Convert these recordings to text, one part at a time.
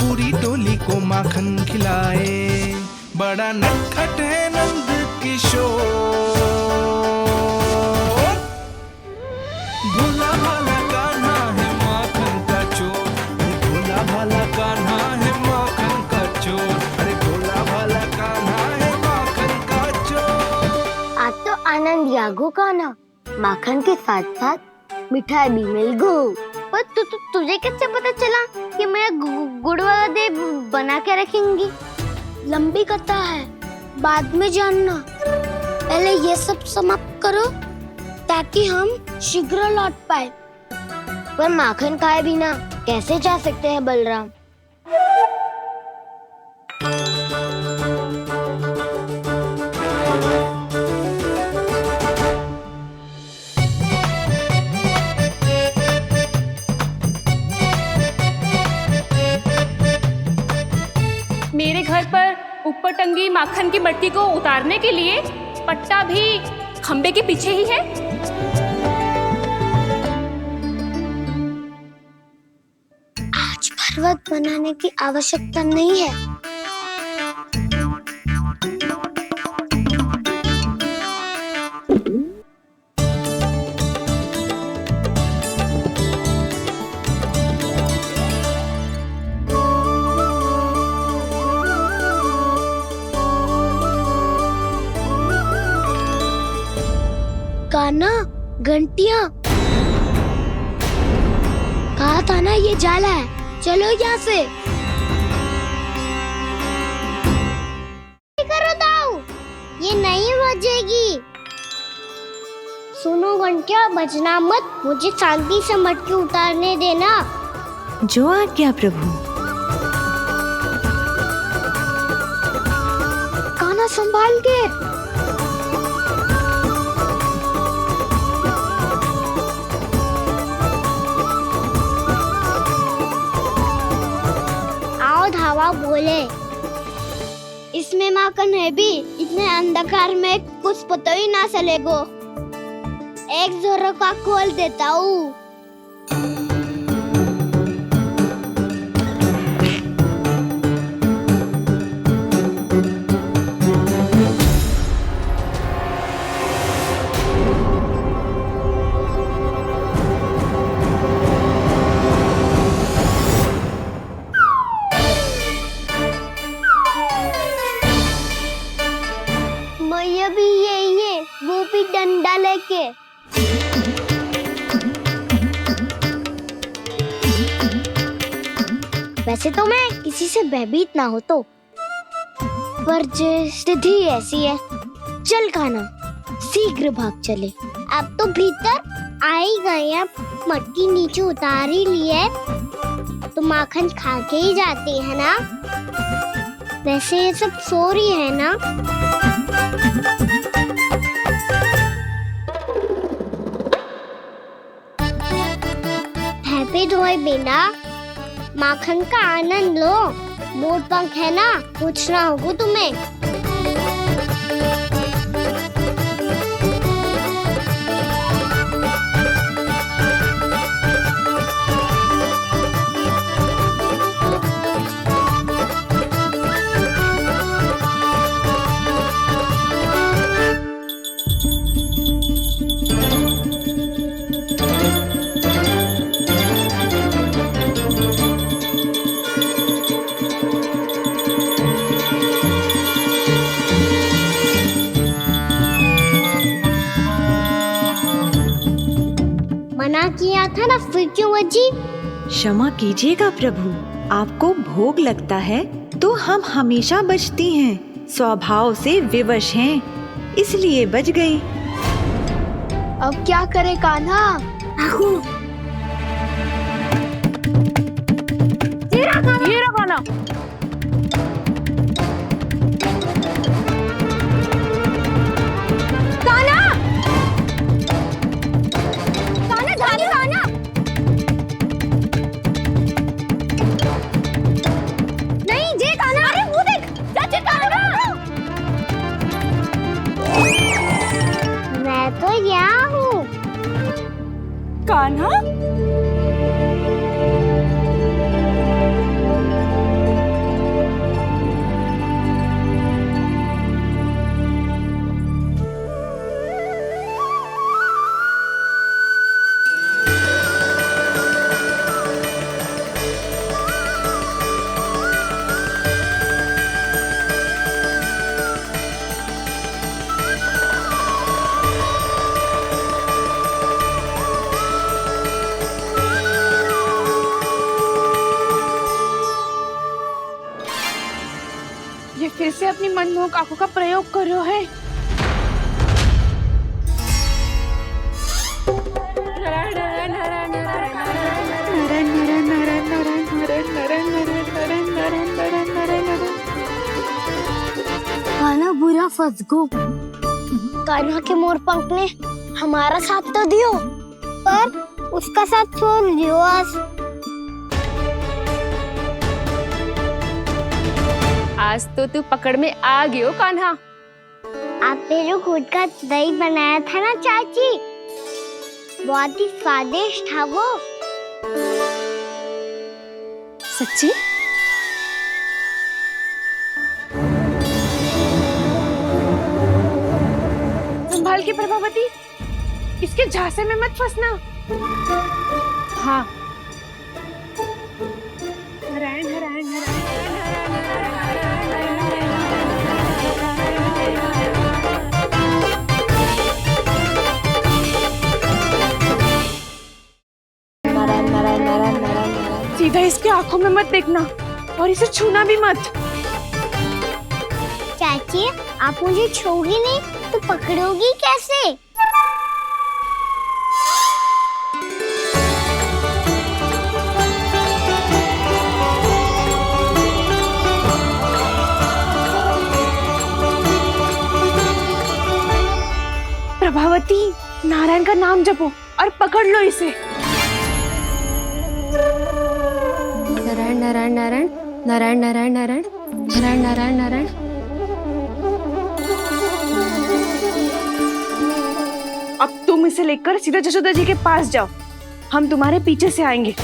पूरी टोली को माखन खिलाए। बड़ा नटखट है नंद किशोर, भोला भाला कान्हा है माखन का चोर। भोला भाला कान्हा है माखन का चोर। अरे भोला भाला कान्हा है माखन का चोर। आज तो आनंद यागो कान्हा, माखन के साथ साथ मिठाई भी मिल गई। पर तुझे कैसे पता चला कि मैं गुड़ वाला देव बना के रखूंगी? लंबी कथा है, बाद में जानना। पहले ये सब समाप्त करो ताकि हम शीघ्र लौट पाए। पर माखन खाए बिना कैसे जा सकते हैं बलराम? मेरे घर पर ऊपर टंगी माखन की मटकी को उतारने के लिए पट्टा भी खंबे के पीछे ही है। आज पर्वत बनाने की आवश्यकता नहीं है। कान्हा, घंटियां, कहा था ना ये जाला है। चलो यहाँ से। करो दाऊ, ये नहीं बजेगी। सुनो घंटियां, बजना मत, मुझे शांति से मटकी उतारने देना। जो आज्ञा प्रभु। कान्हा संभाल के। धावा बोले, इसमें माखन है भी, इतने अंधकार में कुछ पता ही ना चलेगो। एक जोरों का खोल देता हूँ। भी ये वो भी डंडा लेके। वैसे तो मैं किसी से भयभीत ना हो तो, पर स्थिति ऐसी है। चल कान्हा, शीघ्र भाग चले। अब तो भीतर आ ही गए हैं, मटकी नीचे उतार ही लिए तो माखन खा के ही जाते हैं ना। वैसे ये सब सो रही है ना। धोए बिना माखन का आनंद लो। मोट पंख है ना, पूछना होगा तुम्हें। मना किया था ना, फिर क्यों बजी? क्षमा कीजिएगा प्रभु, आपको भोग लगता है तो हम हमेशा बजती हैं। स्वभाव से विवश हैं, इसलिए बज गई। अब क्या करे कान्हा? ये रहा कान्हा। कान्हा? फिर से अपनी मनमोहक आंखों का प्रयोग कर रहे है। कान्हा बुरा फंस गो। कान्हा के मोर पंख ने हमारा साथ तो दियो, पर उसका साथ छोड़ दियो आज। आज तो तू पकड़ में आ गयो कान्हा। आपने जो खुद का दही बनाया था ना चाची, बहुत ही स्वादिष्ट था वो। सच्ची? संभाल के प्रभावती, इसके झांसे में मत फंसना। हाँ। नारायण नारायण नारायण। सीधा इसके आंखों में मत देखना और इसे छूना भी मत। चाची, आप मुझे छोड़ोगी नहीं तो पकड़ोगी कैसे? प्रभावती, नारायण का नाम जपो और पकड़ लो इसे। नारायण नारायण नारायण नारायण नारायण नारायण नारायण नारायण नारायण। अब तुम इसे लेकर सीधा जशोदा जी के पास जाओ, हम तुम्हारे पीछे से आएंगे।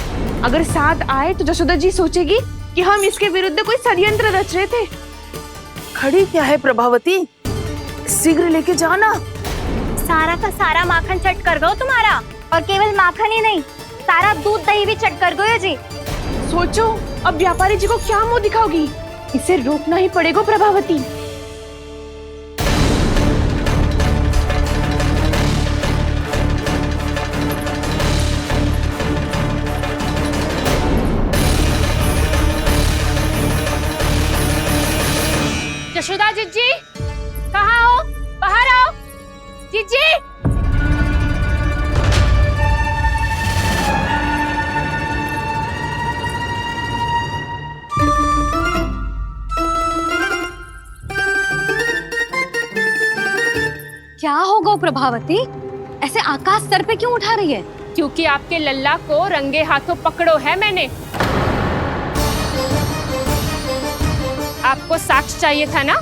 अगर साथ आए तो जशोदा जी सोचेगी कि हम इसके विरुद्ध कोई षड्यंत्र रच रहे थे। खड़ी क्या है प्रभावती, शीघ्र लेके जाना। सारा का सारा माखन चट कर गयो तुम्हारा, और केवल माखन ही नहीं, सारा दूध दही भी चट कर गयो जी। सोचो अब व्यापारी जी को क्या मुंह दिखाओगी। इसे रोकना ही पड़ेगा प्रभावती। जशोदा जीजी, कहाँ हो? बाहर आओ जीजी। क्या होगा प्रभावती, ऐसे आकाश सर पे क्यों उठा रही है? क्योंकि आपके लल्ला को रंगे हाथों पकड़ो है मैंने। आपको साक्ष्य चाहिए था ना,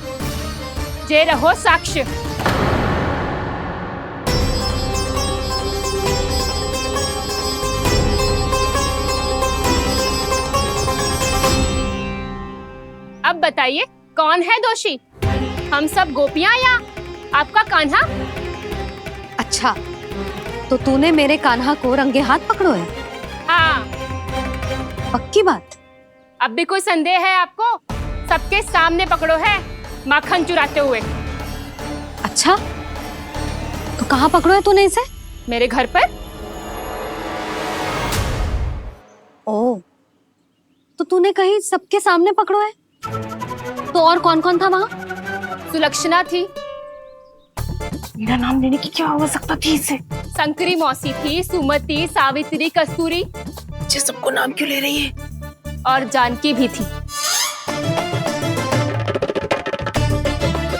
जे रहो साक्ष्य। अब बताइए कौन है दोषी, हम सब गोपियां या आपका कान्हा? अच्छा, तो तूने मेरे कान्हा को रंगे हाथ पकड़ो है? हाँ। पक्की बात? अब भी कोई संदेह है आपको? सबके सामने पकड़ो है, माखन चुराते हुए। अच्छा, तो कहाँ पकड़ो है तूने इसे? मेरे घर पर। ओ, तो तूने कहीं सबके सामने पकड़ो है? तो और कौन कौन था वहाँ? सुलक्षणा थी। मेरा नाम लेने की क्या आवश्यकता थी इसे? संकरी मौसी थी, सुमति, सावित्री, कस्तूरी। ये सबको नाम क्यों ले रही है? और जानकी भी थी।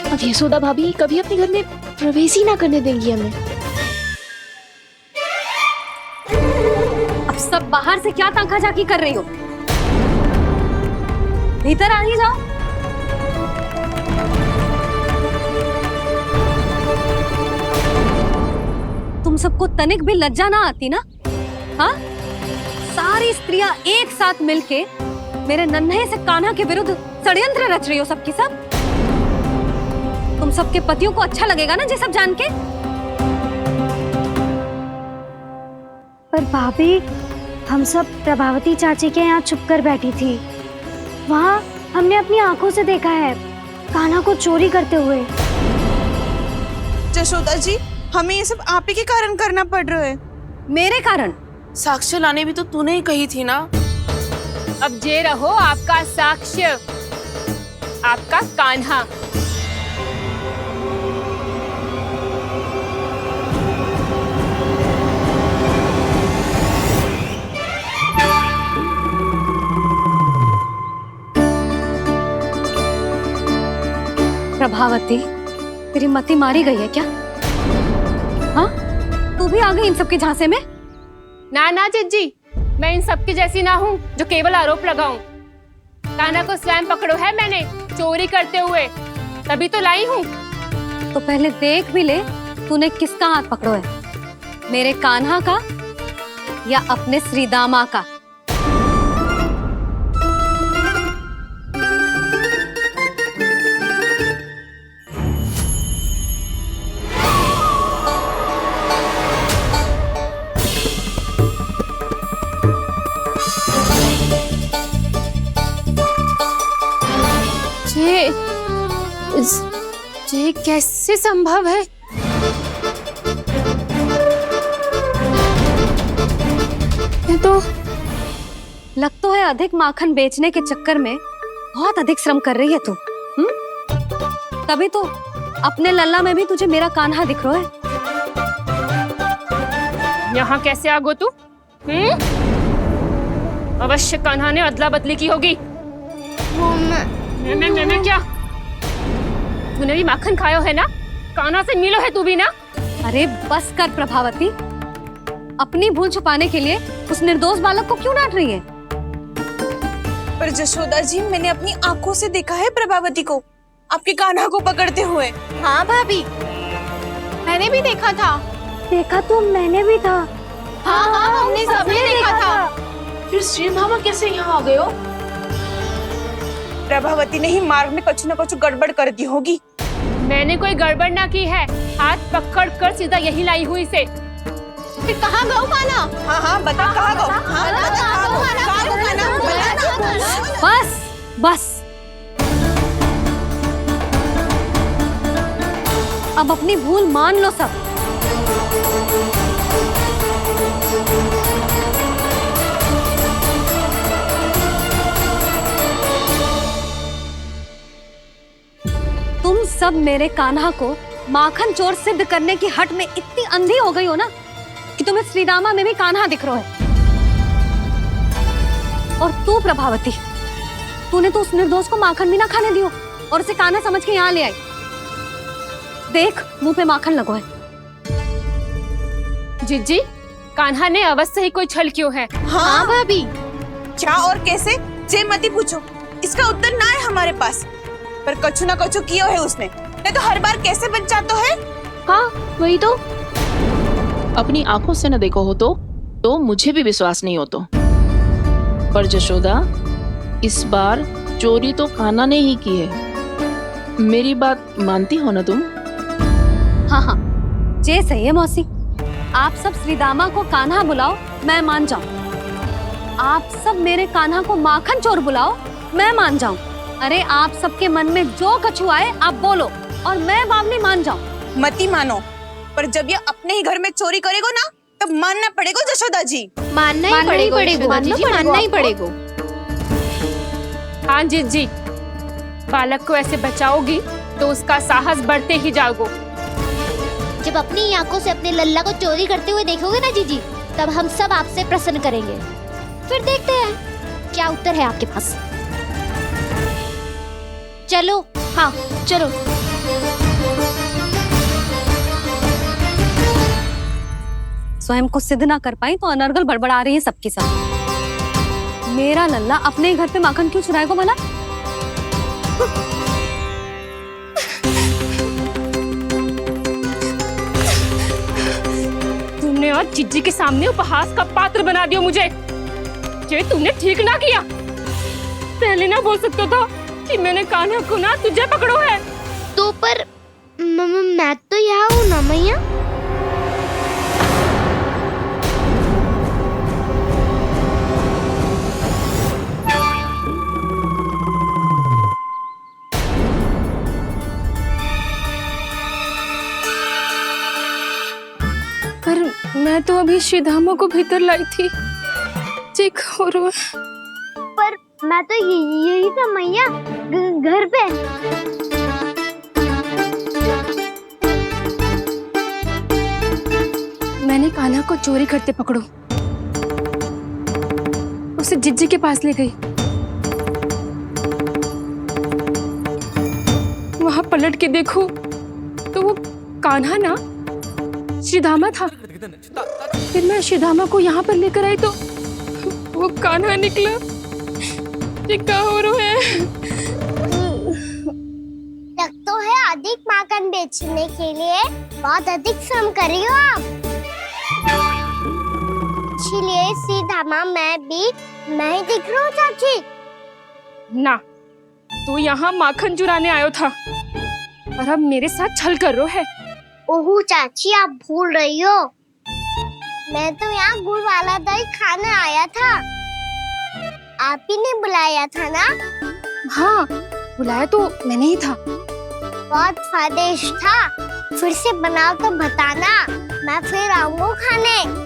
अब यशोदा भाभी कभी अपने घर में प्रवेश ही ना करने देंगी हमें। अब सब बाहर से क्या ताका झाकी कर रही हो? भीतर आ ही जाओ। तुम सबको तनिक भी लज्जा ना आती ना? हाँ, सारी स्त्रियां एक साथ मिलके मेरे नन्हे से कान्हा के विरुद्ध षड्यंत्र रच रही हो सबकी सब। तुम सबके पतियों को अच्छा लगेगा ना ये सब जान के? पर भाभी, हम सब प्रभावती चाची के यहाँ छुप कर बैठी थी। वहाँ हमने अपनी आंखों से देखा है कान्हा को चोरी करते हुए। जशोदा जी, हमें ये सब आप ही के कारण करना पड़ रहा है। मेरे कारण? साक्ष्य लाने भी तो तूने ही कही थी ना। अब जे रहो आपका साक्ष्य। आपका कान्हा। प्रभावती, तेरी मति मारी गई है क्या? हाँ, तू भी आ गई इन सबके झांसे में? ना ना जिज्जी, मैं इन सबकी जैसी ना हूँ जो केवल आरोप लगाऊं। कान्हा को स्वयं पकड़ो है मैंने चोरी करते हुए, तभी तो लाई हूँ। तो पहले देख भी ले तूने किसका हाथ पकड़ो है, मेरे कान्हा का या अपने श्रीदामा का? ये कैसे संभव है? ये तो लग तो है अधिक माखन बेचने के चक्कर में बहुत अधिक श्रम कर रही है तू। तभी तो अपने लल्ला में भी तुझे मेरा कान्हा दिख रहा है। यहाँ कैसे आ गो तू? अवश्य कान्हा ने अदला बदली की होगी। मैं क्या? तूने भी माखन खायो है ना? कान्हा से मिलो है तू भी ना? अरे बस कर प्रभावती, अपनी भूल छुपाने के लिए उस निर्दोष बालक को क्यों डांट रही है? पर जशोदा जी, मैंने अपनी आंखों से देखा है प्रभावती को आपके कान्हा को पकड़ते हुए। हाँ भाभी, मैंने भी देखा था। देखा तो मैंने भी था। हाँ हाँ, हमने सबने देखा था। फिर श्रीधामा कैसे यहाँ आ गए हो? प्रभावती ने ही मार्ग में कुछ न कुछ गड़बड़ कर दी होगी। मैंने कोई गड़बड़ ना की है, हाथ पकड़ कर सीधा यही लाई हुई से। फिर कहाँ गौ कान्हा? हाँ हाँ, बता कहाँ गौ? हाँ बता कहाँ गौ कान्हा? बस बस, अब अपनी भूल मान लो सब। तुम सब मेरे कान्हा को माखन चोर सिद्ध करने की हट में इतनी अंधी हो गई हो ना कि तुम्हें श्रीदामा में भी कान्हा दिख रहा है। और तू प्रभावती, तूने तो उस निर्दोष को माखन भी ना खाने दियो और उसे कान्हा समझ के यहाँ ले आई। देख, मुंह पे माखन लगो है। जिज्जी, कान्हा ने अवश्य ही कोई छल क्यों है। हाँ भाभी, क्या और कैसे? जे मती पूछो, इसका उत्तर ना है हमारे पास। पर कछु ना कछु किया है उसने, नहीं तो हर बार कैसे बच जाता है। हाँ वही तो, अपनी आंखों से न देखो हो तो मुझे भी विश्वास नहीं हो तो। पर जशोदा, इस बार चोरी तो कान्हा ने ही की है। मेरी बात मानती हो ना तुम? हाँ हाँ, जे सही है मौसी। आप सब श्रीदामा को कान्हा बुलाओ, मैं मान जाऊं। आप सब मेरे कान्हा को माखन चोर बुलाओ, मैं मान जाऊं। अरे आप सबके मन में जो कछु आए आप बोलो और मैं बावली मान जाऊं। मती मानो, पर जब ये अपने ही घर में चोरी करेगो ना, तब मानना पड़ेगा जशोदा जी। मानना ही पड़ेगा, मानना ही पड़ेगा। हाँ जिज्जी, बालक को ऐसे बचाओगी तो उसका साहस बढ़ते ही जाओगे। जब अपनी आंखों से अपने लल्ला को चोरी करते हुए देखोगे ना जीजी, तब हम सब आपसे प्रसन्न करेंगे। फिर देखते हैं क्या उत्तर है आपके पास। चलो। हाँ चलो। स्वयं को सिद्ध ना कर पाई तो अनर्गल बड़बड़ा रही है सबके साथ। मेरा लल्ला अपने ही घर पे माखन क्यों चुराएगा भला? तुमने आज जिज्जी के सामने उपहास का पात्र बना दिया मुझे। ये तुमने ठीक ना किया। पहले ना बोल सकता था कि मैंने कान्हा को ना तुझे पकड़ो है। तो पर मैं तो यहाँ हूँ ना मैया। पर मैं तो अभी श्रीधामा को भीतर लाई थी। और मैं तो यही था मैया, घर पे। मैंने कान्हा को चोरी करते पकड़ो, उसे जिज्जी के पास ले गई। वहां पलट के देखो तो वो कान्हा ना श्रीधामा था। फिर मैं श्रीधामा को यहाँ पर लेकर आई तो वो कान्हा निकला। ये क्या हो रहा है? लग तो है अधिक माखन बेचने के लिए बहुत अधिक श्रम कर रही हो आप। इसलिए सीधामा मैं ही दिख रहा हूँ चाची। ना, तू यहाँ माखन चुराने आयो था और अब मेरे साथ छल कर रो है। ओह चाची, आप भूल रही हो, मैं तो यहाँ गुड़ वाला दही खाने आया था। आप ही ने बुलाया था ना? हाँ, बुलाया तो मैंने ही था। बहुत स्वादिष्ट था, फिर से बनाओ तो बताना, मैं फिर आऊंगा खाने।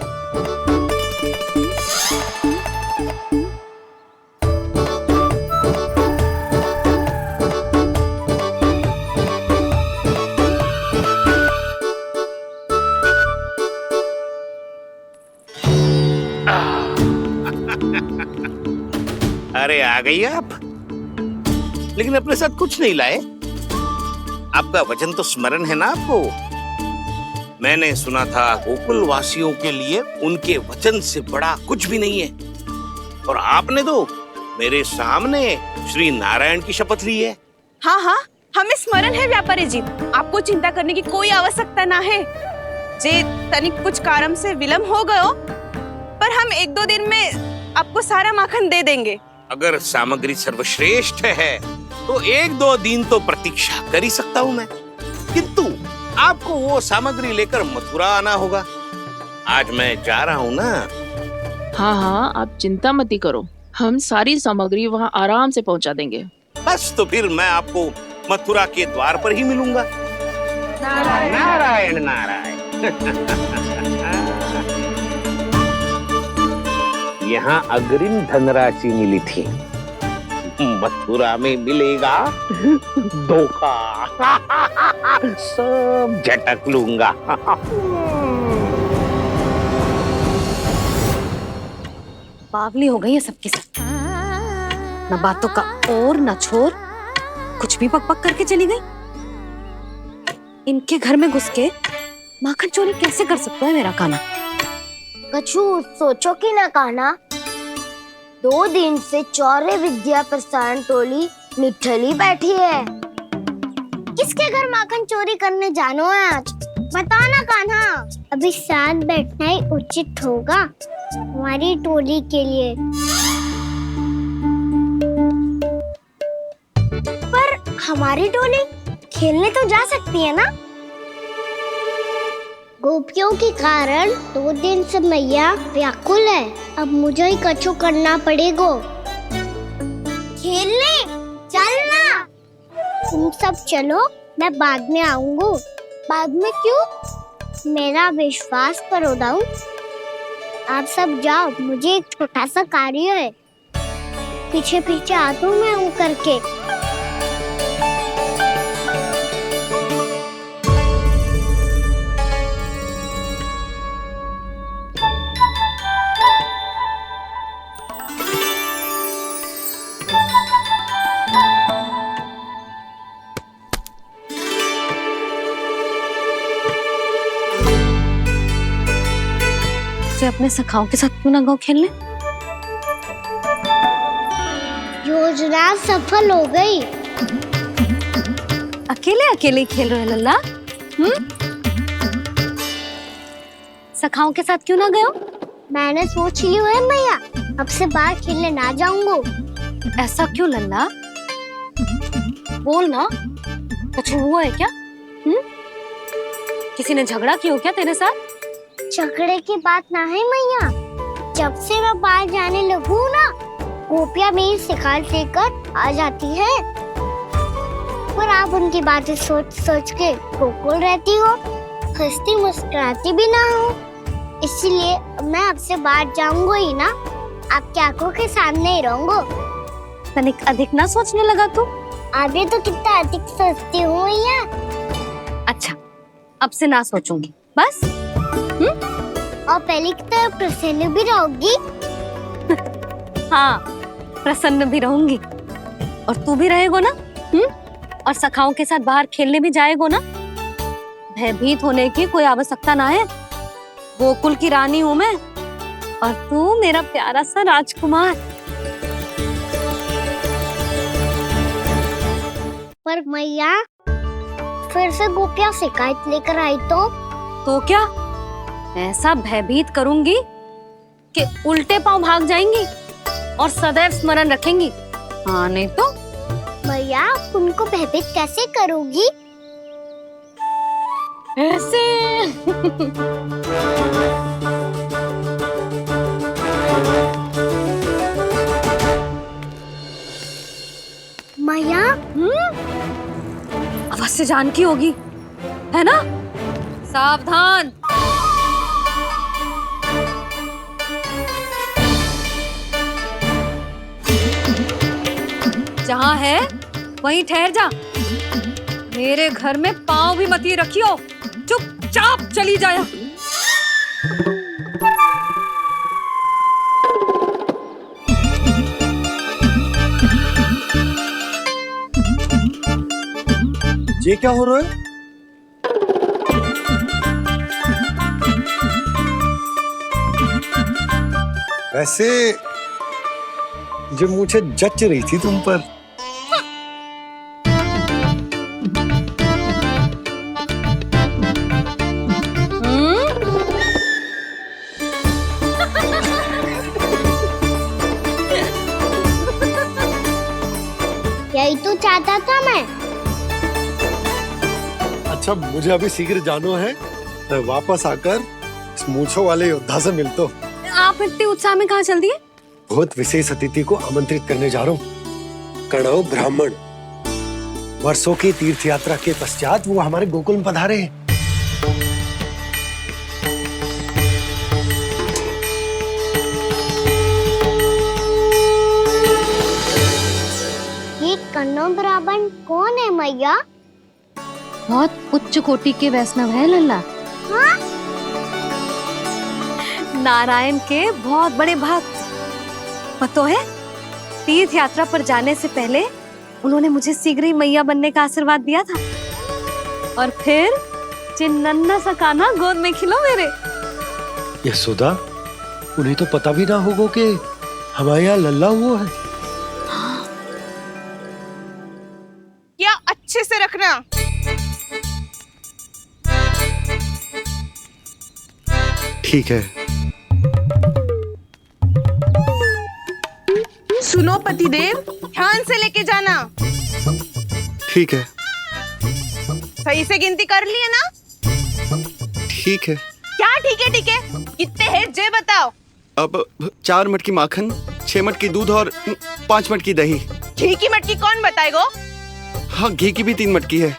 अरे आ गई आप, लेकिन अपने साथ कुछ नहीं लाए। आपका वचन तो स्मरण है ना आपको? मैंने सुना था गोकुल वासियों के लिए उनके वचन से बड़ा कुछ भी नहीं है, और आपने तो मेरे सामने श्री नारायण की शपथ ली है। हाँ हाँ, हमें स्मरण है व्यापारी जी, आपको चिंता करने की कोई आवश्यकता ना है। जे तनिक कुछ कारण से विलंब हो गयो, पर हम 1-2 दिन में आपको सारा माखन दे देंगे। अगर सामग्री सर्वश्रेष्ठ है तो 1-2 दिन तो प्रतीक्षा कर ही सकता हूँ मैं, किंतु आपको वो सामग्री लेकर मथुरा आना होगा। आज मैं जा रहा हूँ ना। हाँ हाँ, आप चिंता मत करो, हम सारी सामग्री वहाँ आराम से पहुँचा देंगे। बस तो फिर मैं आपको मथुरा के द्वार पर ही मिलूंगा। नारायण नारायण। यहाँ अग्रिम धनराशि मिली थी, मथुरा में मिलेगा धोखा। सब झटक लूंगा। बावली हो गई है सबकी सब, न बातों का और न छोर, कुछ भी बक बक करके चली गई। इनके घर में घुस के माखन चोरी कैसे कर सकता है मेरा कान्हा? कछु सोचो कि ना कान्हा, 2 दिन से चौरे विद्या प्रसारण टोली निठली बैठी है। किसके घर माखन चोरी करने जानो है आज? बताओ ना कान्हा। अभी साथ बैठना ही उचित होगा हमारी टोली के लिए। पर हमारी टोली खेलने तो जा सकती है ना? गोपियों के कारण 2 दिन से मैया व्याकुल है, अब मुझे ही कछु करना पड़ेगा। खेलने चलना, तुम सब चलो, मैं बाद में आऊंगा। बाद में क्यों? मेरा विश्वास करो दाऊ, आप सब जाओ, मुझे एक छोटा सा कार्य है। पीछे पीछे आता हूँ मैं हूँ करके। अपने सखाओं के साथ क्यों ना गाँव खेलने? योजना सफल हो गई। अकेले अकेले खेल रहे लल्ला? सखाओं के साथ क्यों ना गए हो? मैंने सोच लिया है मैया, अब से बाहर खेलने ना जाऊंगा। ऐसा क्यों लल्ला? बोल ना, कुछ हुआ है क्या? किसी ने झगड़ा किया हो क्या तेरे साथ? झगड़े की बात ना है मैया, जब से मैं बाहर जाने लगू ना, गोपियां मेरी शिकार लेकर आ जाती है, पर आप उनकी बातें सोच सोच के गोकुल रहती हो, हंसती मुस्कुराती भी ना हो। इसलिए मैं आपसे बाहर जाऊंगा ही ना, आपकी आंखों के सामने ही रहूंगा। तनिक अधिक ना सोचने लगा तू? आगे तो कितना अधिक सोचती हूँ मैया। अच्छा, अब से ना सोचूंगी बस। और पहले की तरह प्रसन्न भी रहोगी। हाँ, प्रसन्न भी रहूंगी। और तू भी रहेगो ना? और सखाओं के साथ बाहर खेलने भी जाएगो ना? भयभीत होने की कोई आवश्यकता ना है। गोकुल की रानी हूँ मैं और तू मेरा प्यारा सा राजकुमार। पर मैया फिर से गोपियाँ शिकायत लेकर आई तो क्या ऐसा भयभीत करूंगी कि उल्टे पांव भाग जाएंगी और सदैव स्मरण रखेंगी। हाँ नहीं तो मैया आप उनको भयभीत कैसे करोगी? ऐसे। मैया अवश्य जानकी होगी, है ना? सावधान। जहाँ है वहीं ठहर जा। मेरे घर में पाँव भी मत ही रखियो, चुपचाप चली जाया। ये क्या हो रहा है? वैसे जो मुझे जच रही थी तुम पर। यही तो चाहता था मैं। अच्छा मुझे अभी शीघ्र जाना है, मैं वापस आकर इस मूंछों वाले योद्धा से मिलता हूँ। आप इतने उत्साह में कहाँ चल दिए? बहुत विशेष अतिथि को आमंत्रित करने जा रहा हूँ। कणव ब्राह्मण वर्षों की तीर्थ यात्रा के पश्चात वो हमारे गोकुल में पधारे हैं। ये कन्नौ ब्राह्मण कौन है मैया? बहुत उच्च कोटि के वैष्णव है लल्ला। हाँ? नारायण के बहुत बड़े भक्त। पता है, तीर्थ यात्रा पर जाने से पहले उन्होंने मुझे शीघ्र ही मैया बनने का आशीर्वाद दिया था। और फिर चिन्नन्ना सा कान्हा गोद में खिलो मेरे। यशोदा, उन्हें तो पता भी ना होगा कि हमारे यहाँ लल्ला हुआ है। क्या अच्छे से रखना। ठीक है। सुनो पतिदेव, ध्यान से लेके जाना। ठीक है। सही से गिनती कर लिए ना? ठीक है। क्या ठीक है ठीक है? कितने हैं जे बताओ। अब 4 मटकी माखन, 6 मटकी दूध और 5 मटकी दही। घी की मटकी कौन बताएगो? हाँ, घी की भी 3 मटकी है।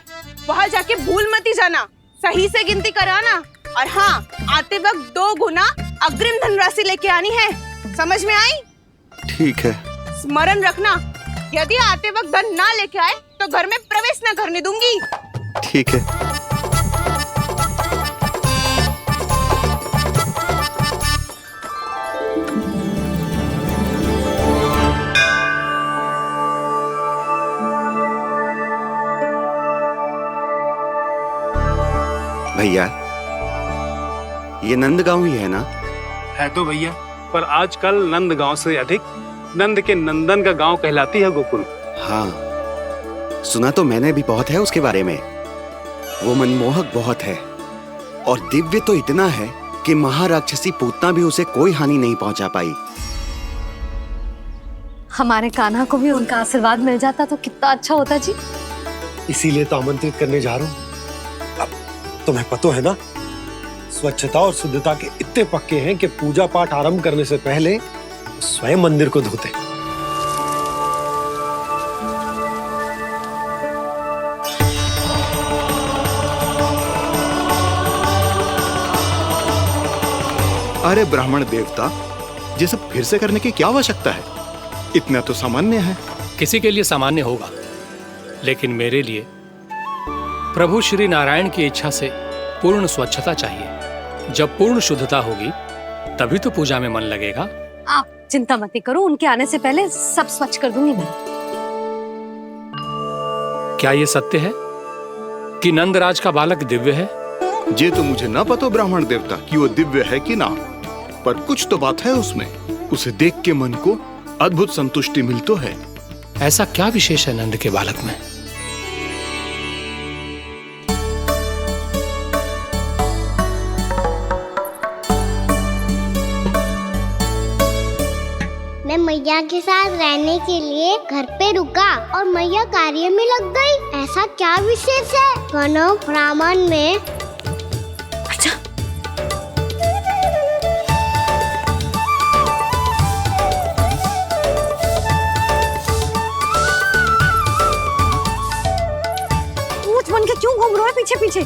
वहाँ जाके भूल मत ही जाना, सही से गिनती कराना। और हाँ, आते वक्त 2 गुना अग्रिम धनराशि लेके आनी है। समझ में आई? ठीक है। स्मरण रखना, यदि आते वक्त धन ना लेके आए तो घर में प्रवेश न करने दूंगी। ठीक है। भैया, ये नंदगांव ही है ना? है तो भैया, पर आजकल नंदगांव से अधिक नंद के नंदन का गांव कहलाती है गोकुल। हाँ, सुना तो मैंने भी बहुत है उसके बारे में। वो मनमोहक बहुत है और दिव्य तो इतना है कि महाराक्षसी पूतना भी उसे कोई हानि नहीं पहुंचा पाई। हमारे कान्हा को भी उनका आशीर्वाद मिल जाता तो कितना अच्छा होता जी। इसीलिए तो आमंत्रित करने जा रहा हूँ। अब तुम्हें पता है ना, स्वच्छता और शुद्धता के इतने पक्के हैं कि पूजा पाठ आरंभ करने से पहले स्वयं मंदिर को धोते। अरे ब्राह्मण देवता, ये सब फिर से करने की क्या आवश्यकता है? इतना तो सामान्य है। किसी के लिए सामान्य होगा, लेकिन मेरे लिए प्रभु श्री नारायण की इच्छा से पूर्ण स्वच्छता चाहिए। जब पूर्ण शुद्धता होगी तभी तो पूजा में मन लगेगा। आप चिंता मत करो, उनके आने से पहले सब स्वच्छ कर दूंगी मैं। क्या ये सत्य है कि नंदराज का बालक दिव्य है? ये तो मुझे न पता ब्राह्मण देवता कि वो दिव्य है कि ना, पर कुछ तो बात है उसमें। उसे देख के मन को अद्भुत संतुष्टि मिल तो है। ऐसा क्या विशेष है नंद के बालक में? मैं मैया के साथ रहने के लिए घर पे रुका और मैया कार्य में लग गई। ऐसा क्या विशेष है वनो ब्राह्मण में? अच्छा, ऊंच बन के क्यों घूम रहे हो पीछे पीछे?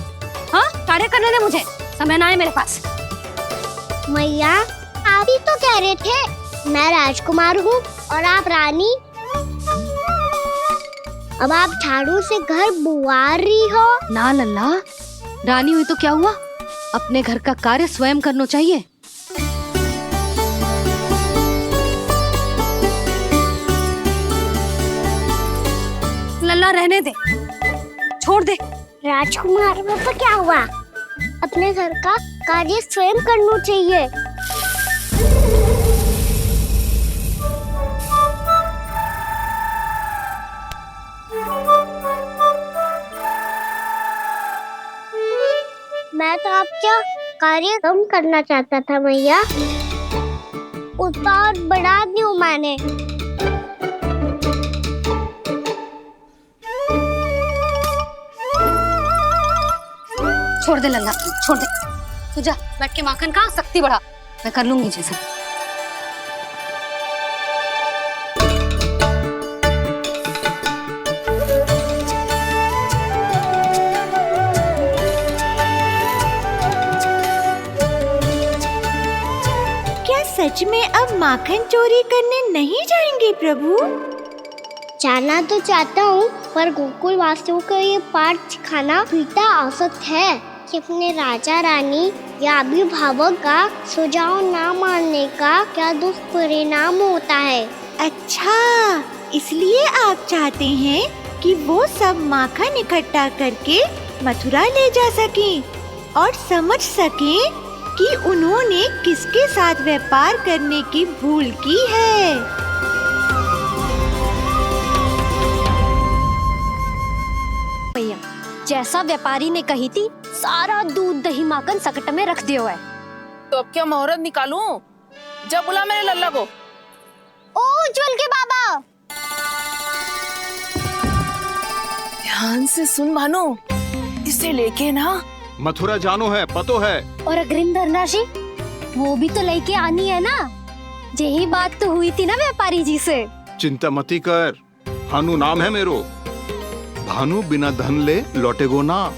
हाँ, कार्य करने दे मुझे, समय ना है मेरे पास। मैया आप ही तो कह रहे थे मैं राजकुमार हूँ और आप रानी। अब आप झाड़ू से घर बुआ रही हो। ना लल्ला, रानी हुई तो क्या हुआ, अपने घर का कार्य स्वयं करना चाहिए। लल्ला रहने दे, छोड़ दे। राजकुमार में तो क्या हुआ, अपने घर का कार्य स्वयं करना चाहिए। मैं तो आपका कार्य कम करना चाहता था मैया, उसका और बढ़ा दूं मैंने। छोड़ दे लल्ला, छोड़ दे। तू जा बैठ के माखन खा, शक्ति बढ़ा, मैं कर लूंगी जैसा। सच में अब माखन चोरी करने नहीं जाएंगे प्रभु? जाना तो चाहता हूँ, पर गोकुल वासियों को ये पाठ सिखाना पिता औसत है कि अपने राजा रानी या अभिभावक का सुझाव ना मानने का क्या दुष्परिणाम होता है। अच्छा, इसलिए आप चाहते हैं कि वो सब माखन इकट्ठा करके मथुरा ले जा सकें और समझ सकें कि उन्होंने किसके साथ व्यापार करने की भूल की है। भैया, जैसा व्यापारी ने कही थी, सारा दूध दही माखन सकट में रख दिया है। तो अब क्या मुहूर्त निकालूं? जा बुला मेरे लल्ला को। ओ उज्जवल के बाबा, ध्यान से सुन भानु, इसे लेके ना मथुरा जानो है, पतो है। और अग्रिम धनराशि वो भी तो लेके आनी है ना। यही बात तो हुई थी ना व्यापारी जी से। चिंता मती कर, भानु नाम है मेरो। भानु बिना धन ले लौटेगो ना।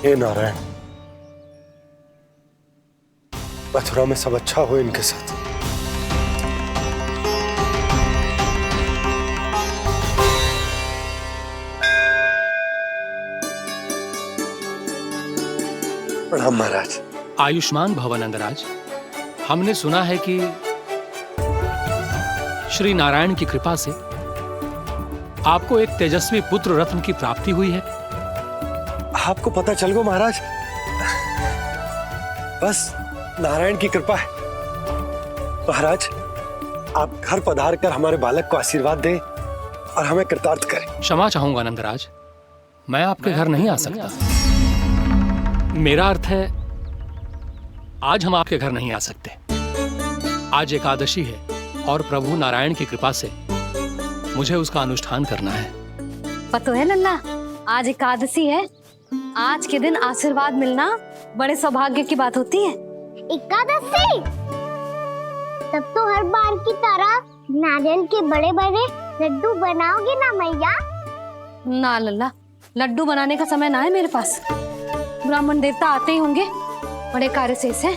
हे नारायण, मथुरा में सब अच्छा हो इनके साथ। प्रणाम महाराज। आयुष्मान भव नंदराज। हमने सुना है कि श्री नारायण की कृपा से आपको एक तेजस्वी पुत्र रत्न की प्राप्ति हुई है। आपको पता चल गो महाराज, बस नारायण की कृपा है। महाराज, आप घर पधार कर हमारे बालक को आशीर्वाद दें और हमें कृतार्थ करें। क्षमा चाहूंगा नंदराज, मैं आपके घर नहीं आ सकता। मेरा अर्थ है, आज हम आपके घर नहीं आ सकते। आज एकादशी है और प्रभु नारायण की कृपा से मुझे उसका अनुष्ठान करना है। पता है लल्ला, आज एकादशी है। आज के दिन आशीर्वाद मिलना बड़े सौभाग्य की बात होती है। एकादशी? तब तो हर बार की तरह नारियल के बड़े बड़े लड्डू बनाओगे ना मैया? ना लल्ला, लड्डू बनाने का समय ना है मेरे पास। ब्राह्मण देवता आते ही होंगे, बड़े कार्य शेष है।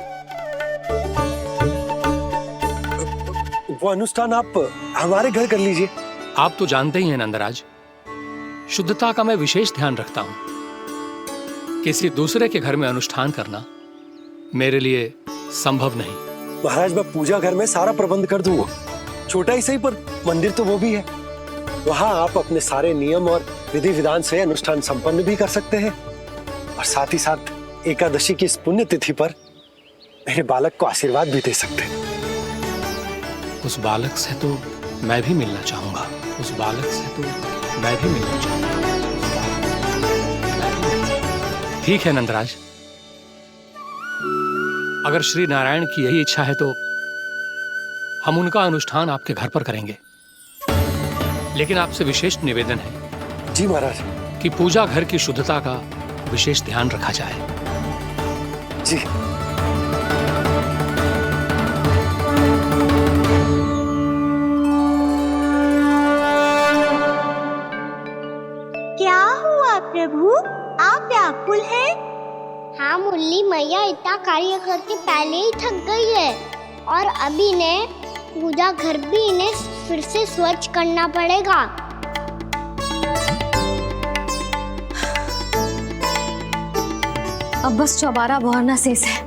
वो अनुष्ठान आप हमारे घर कर लीजिए। आप तो जानते ही हैं नंदराज, शुद्धता का मैं विशेष ध्यान रखता हूं। किसी दूसरे के घर में अनुष्ठान करना मेरे लिए संभव नहीं। महाराज, मैं पूजा घर में सारा प्रबंध कर दूंगा। छोटा ही सही, पर मंदिर तो वो भी है। वहां आप अपने सारे नियम और विधि विधान से अनुष्ठान संपन्न भी कर सकते हैं, और साथ ही साथ एकादशी की इस पुण्य तिथि पर मेरे बालक को आशीर्वाद भी दे सकते हैं। उस बालक से तो मैं भी मिलना चाहूंगा। उस बालक से तो मैं भी मिलना चाहूंगा। ठीक है नंदराज, अगर श्री नारायण की यही इच्छा है तो हम उनका अनुष्ठान आपके घर पर करेंगे। लेकिन आपसे विशेष निवेदन है। जी महाराज। कि पूजा घर की शुद्धता का विशेष ध्यान रखा जाए। जी। क्या हुआ प्रभु, आप व्याकुल हैं? हाँ मुरली मैया इतना कार्य करके पहले ही थक गई है, और अभी ने पूजा घर भी इन्हें फिर से स्वच्छ करना पड़ेगा। अब बस चौबारा बहाना शेष है।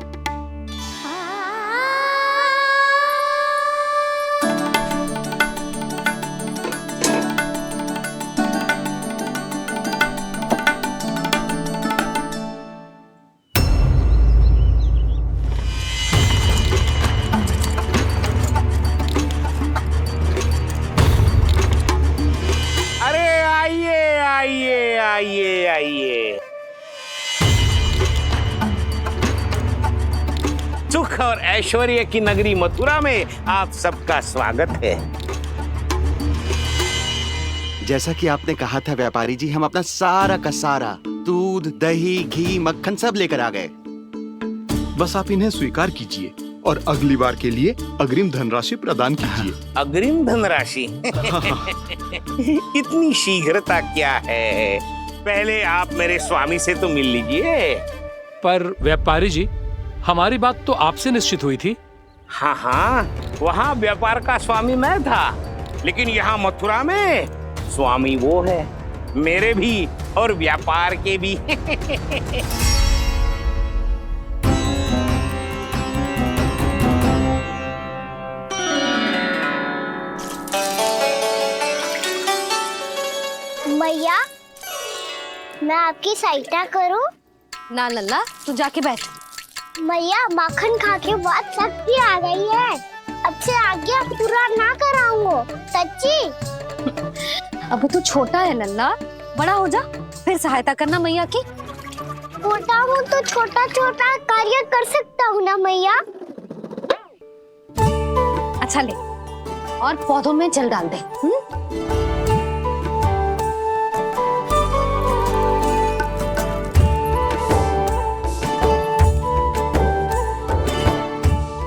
आइए। सुख और ऐश्वर्य की नगरी मथुरा में आप सबका स्वागत है। जैसा कि आपने कहा था व्यापारी जी, हम अपना सारा का सारा दूध, दही, घी, मक्खन सब लेकर आ गए। बस आप इन्हें स्वीकार कीजिए और अगली बार के लिए अग्रिम धनराशि प्रदान कीजिए। अग्रिम धनराशि? इतनी शीघ्रता क्या है? पहले आप मेरे स्वामी से तो मिल लीजिए। पर व्यापारी जी, हमारी बात तो आपसे निश्चित हुई थी। हाँ, वहाँ व्यापार का स्वामी मैं था, लेकिन यहाँ मथुरा में स्वामी वो है, मेरे भी और व्यापार के भी। भैया, मैं आपकी सहायता करूं? ना लल्ला, तू जाके बैठ। भैया, माखन खा के बहुत शक्ति आ गई है। अब से आगे पूरा ना कराऊंगा, सच्ची। अब तू छोटा है लल्ला, बड़ा हो जा फिर सहायता करना मैया की। छोटा हूँ तो छोटा छोटा कार्य कर सकता हूँ ना मैया। अच्छा ले, और पौधों में जल डाल दे।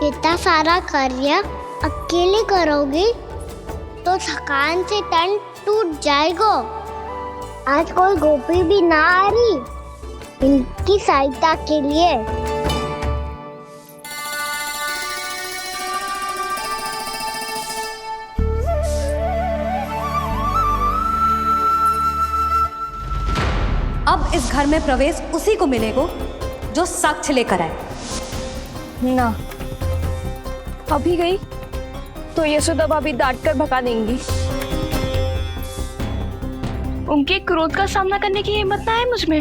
इतना सारा कार्य अकेले करोगे तो थकान से तन टूट जाएगा। आज कोई गोपी भी ना आ रही इनकी सहायता के लिए। अब इस घर में प्रवेश उसी को मिलेगा जो साक्ष्य लेकर आए। ना, अभी गई तो यशोदा भाभी डांट कर भगा देंगी। उनके क्रोध का सामना करने की हिम्मत ना है मुझ में।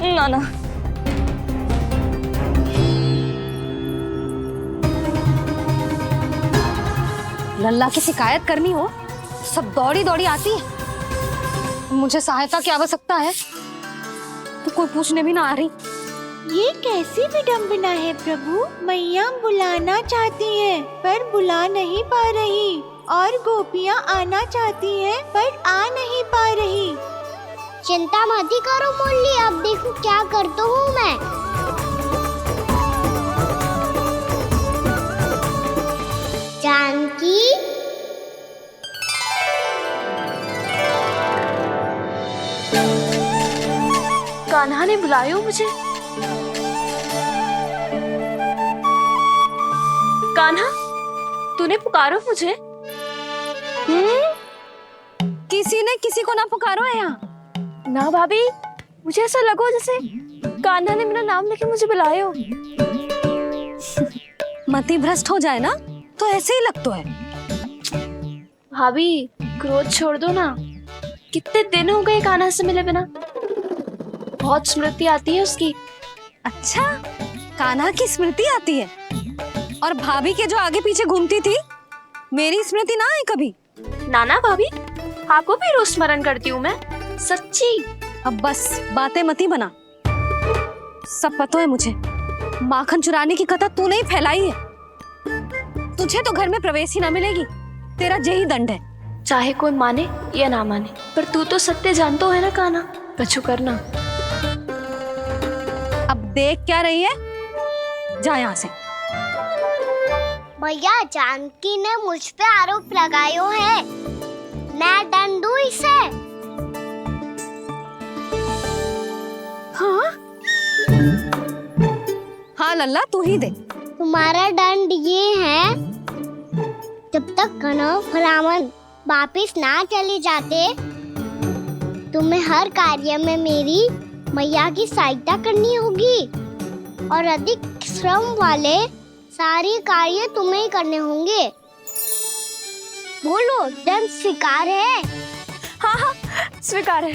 ना ना। लल्ला की शिकायत करनी हो सब दौड़ी दौड़ी आती है। मुझे सहायता की आवश्यकता है तो कोई पूछने भी ना आ रही। ये कैसी विडंबना है प्रभु। मैया बुलाना चाहती हैं पर बुला नहीं पा रही, और गोपियाँ आना चाहती हैं पर आ नहीं पा रही। चिंता मत ही करो मुरली, अब देखो क्या करता हूँ मैं। जानकी, कान्हा ने बुलायो मुझे। कान्हा, तूने पुकारो मुझे। किसी ने किसी को ना पुकारो है यहाँ। ना भाभी, मुझे ऐसा लगो जैसे कान्हा ने मेरा नाम लेके मुझे बुलायो। मति भ्रष्ट हो जाए ना तो ऐसे ही लगता है। भाभी, क्रोध छोड़ दो ना। कितने दिन हो गए कान्हा से मिले बिना। बहुत स्मृति आती है उसकी। अच्छा, कान्हा की स्मृति आती है? और भाभी के जो आगे पीछे घूमती थी, मेरी स्मृति ना आई कभी? नाना भाभी, आपको भी रोज स्मरण करती हूँ मैं, सच्ची। अब बस बातें मती बना। सब पता है मुझे। माखन चुराने की कथा तूने ही फैलाई है। तुझे तो घर में प्रवेश ही ना मिलेगी। तेरा यही दंड है। चाहे कोई माने या ना माने, पर तू तो सत्य जानतो है ना कान्हा। कछु करना। अब देख क्या रही है, जा यहाँ से। भैया, जानकी ने मुझ पे आरोप लगायो है। मैं दंड दूं इसे? हाँ हाँ लल्ला, तू ही दे। तुम्हारा दंड ये है, जब तक कनव ब्राह्मण वापिस ना चले जाते, तुम्हें हर कार्य में मेरी मैया की सहायता करनी होगी और अधिक श्रम वाले सारे कार्य तुम्हें ही करने होंगे। बोलो, दंड स्वीकार है? हाँ हाँ, स्वीकार है।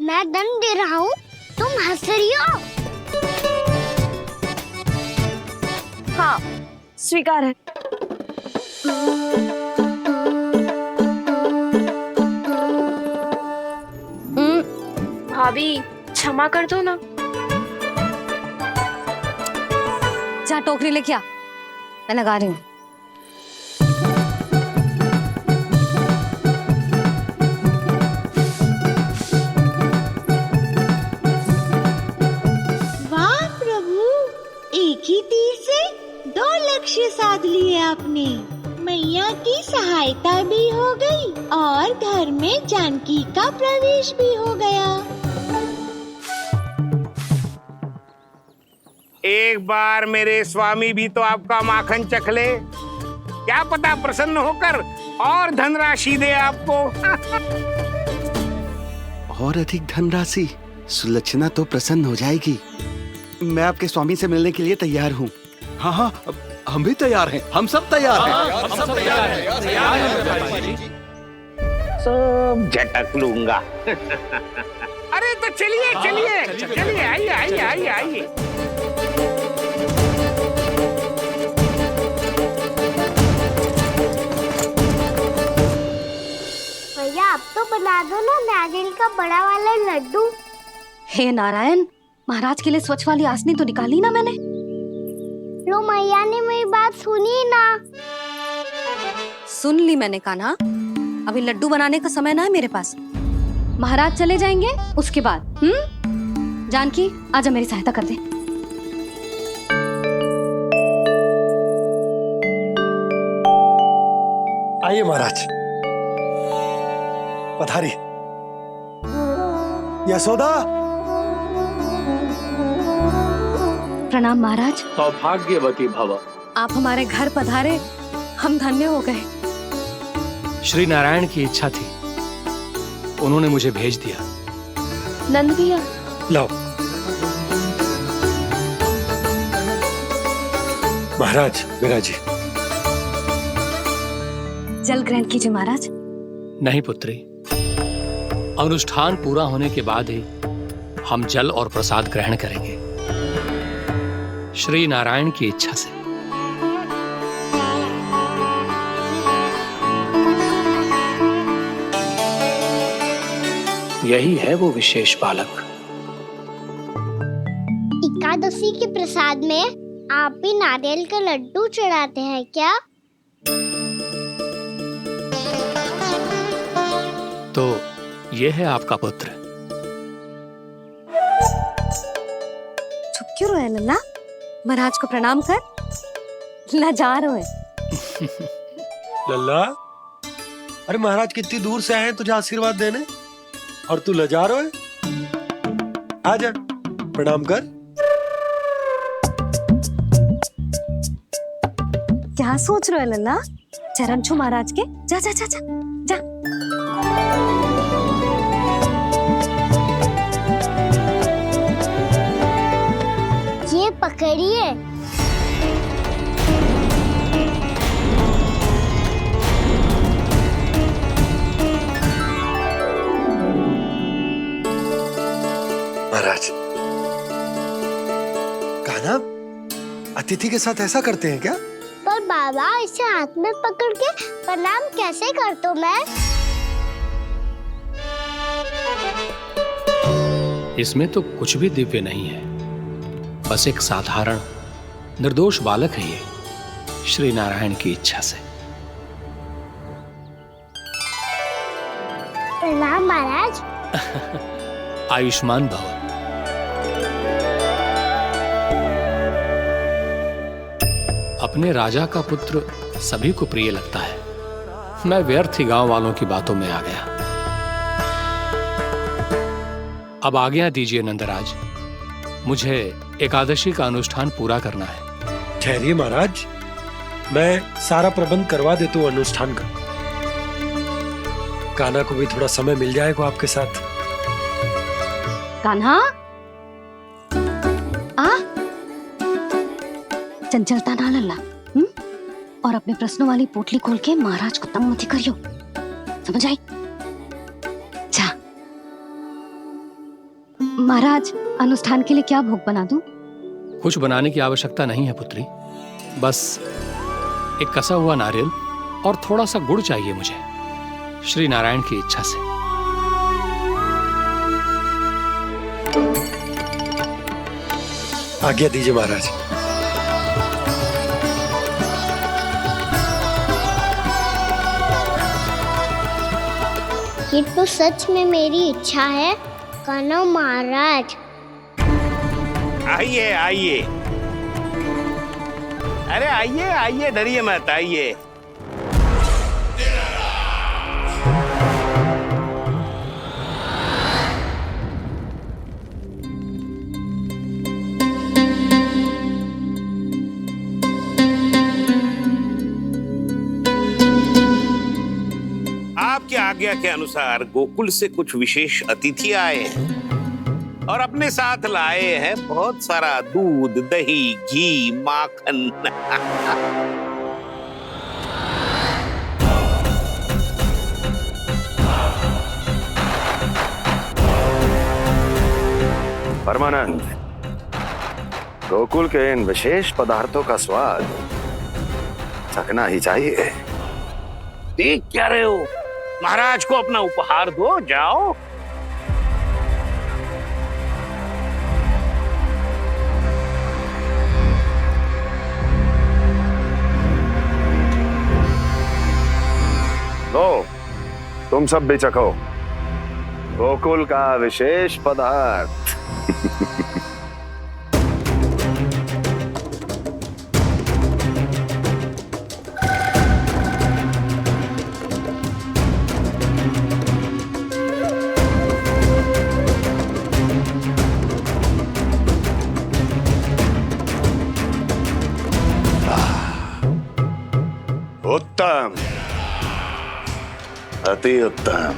मैं दंड दे रहा हूँ, तुम हंस रही हो? हाँ, स्वीकार है। भाभी, क्षमा कर दो ना। जा टोकरी लेके आ, मैं लगा रही हूँ। वाह प्रभु, एक ही तीर से 2 लक्ष्य साध लिए आपने। मैया की सहायता भी हो गई और घर में जानकी का प्रवेश भी हो गया। एक बार मेरे स्वामी भी तो आपका माखन चख ले। क्या पता प्रसन्न होकर और धनराशि दे आपको। और अधिक धनराशि? सुलक्षणा तो प्रसन्न हो जाएगी। मैं आपके स्वामी से मिलने के लिए तैयार हूँ। हाँ हाँ, हम भी तैयार हैं। हम सब तैयार हैं। हम सब तैयार हैं। सब झटक लूंगा। अरे तो चलिए चलिए चलिए, आइए आइए आइए आइए। भैया, आप तो बना दो ना नारियल का बड़ा वाला लड्डू। हे नारायण, महाराज के लिए स्वच्छ वाली आसनी तो निकाली ना मैंने। लो, मैया ने मेरी बात सुनी ना। सुन ली मैंने कान्हा। अभी लड्डू बनाने का समय ना है मेरे पास। महाराज चले जाएंगे उसके बाद। जानकी, आजा मेरी सहायता कर दे। आइए महाराज, पधारी। यशोदा। प्रणाम महाराज। सौभाग्यवती भव। आप हमारे घर पधारे, हम धन्य हो गए। श्री नारायण की इच्छा थी, उन्होंने मुझे भेज दिया। नंद भैया, लाओ। महाराज, विराजी। जल ग्रहण कीजिए महाराज। नहीं पुत्री, अनुष्ठान पूरा होने के बाद ही हम जल और प्रसाद ग्रहण करेंगे, श्री नारायण की इच्छा से। यही है वो विशेष बालक। एकादशी के प्रसाद में आप भी नारियल का लड्डू चढ़ाते हैं क्या? तो ये है आपका पुत्र। चुप क्यों रहे लल्ला? महाराज को प्रणाम कर। लजा रहे। लल्ला, अरे महाराज कितनी दूर से आए हैं तुझे आशीर्वाद देने और तू लजा रहा है। आजा प्रणाम कर। क्या सोच रहे हो लल्ला? चरण छू महाराज के। जा जा जा जा जा। ये पकड़िए। महाराज, कान्हा अतिथि के साथ ऐसा करते हैं क्या? पर बाबा, इसे हाथ में पकड़ के प्रणाम कैसे करता हूँ मैं? इसमें तो कुछ भी दिव्य नहीं है, बस एक साधारण निर्दोष बालक है ये, श्री नारायण की इच्छा से। प्रणाम महाराज। आयुष्मान भव। अपने राजा का पुत्र सभी को प्रिय लगता है। मैं व्यर्थ ही गांव वालों की बातों में आ गया। अब आज्ञा दीजिए नंदराज, मुझे एकादशी का अनुष्ठान पूरा करना है। ठहरिए महाराज, मैं सारा प्रबंध करवा देता हूँ अनुष्ठान का। कान्हा को भी थोड़ा समय मिल जाएगा आपके साथ। कान्हा, आ चंचलता ना लल्ला। और अपने प्रश्नों वाली पोटली खोल के महाराज को तंग मत करियो, समझ आई? जा महाराज, अनुष्ठान के लिए क्या भोग बना दूं? कुछ बनाने की आवश्यकता नहीं है पुत्री, बस एक कसा हुआ नारियल और थोड़ा सा गुड़ चाहिए मुझे, श्री नारायण की इच्छा से। आज्ञा दीजिए महाराज। ये तो सच में मेरी इच्छा है कान्हा महाराज। आइए आइए, अरे आइए आइए, डरिए मत, आइए। आपकी आज्ञा के अनुसार गोकुल से कुछ विशेष अतिथि आए हैं और अपने साथ लाए हैं बहुत सारा दूध, दही, घी, माखन। परमानंद, गोकुल के इन विशेष पदार्थों का स्वाद चखना ही चाहिए। देख क्या रहे हो? महाराज को अपना उपहार दो, जाओ। लो, तुम सब भी चखो गोकुल का विशेष पदार्थ। उत्तम, अति उत्तम।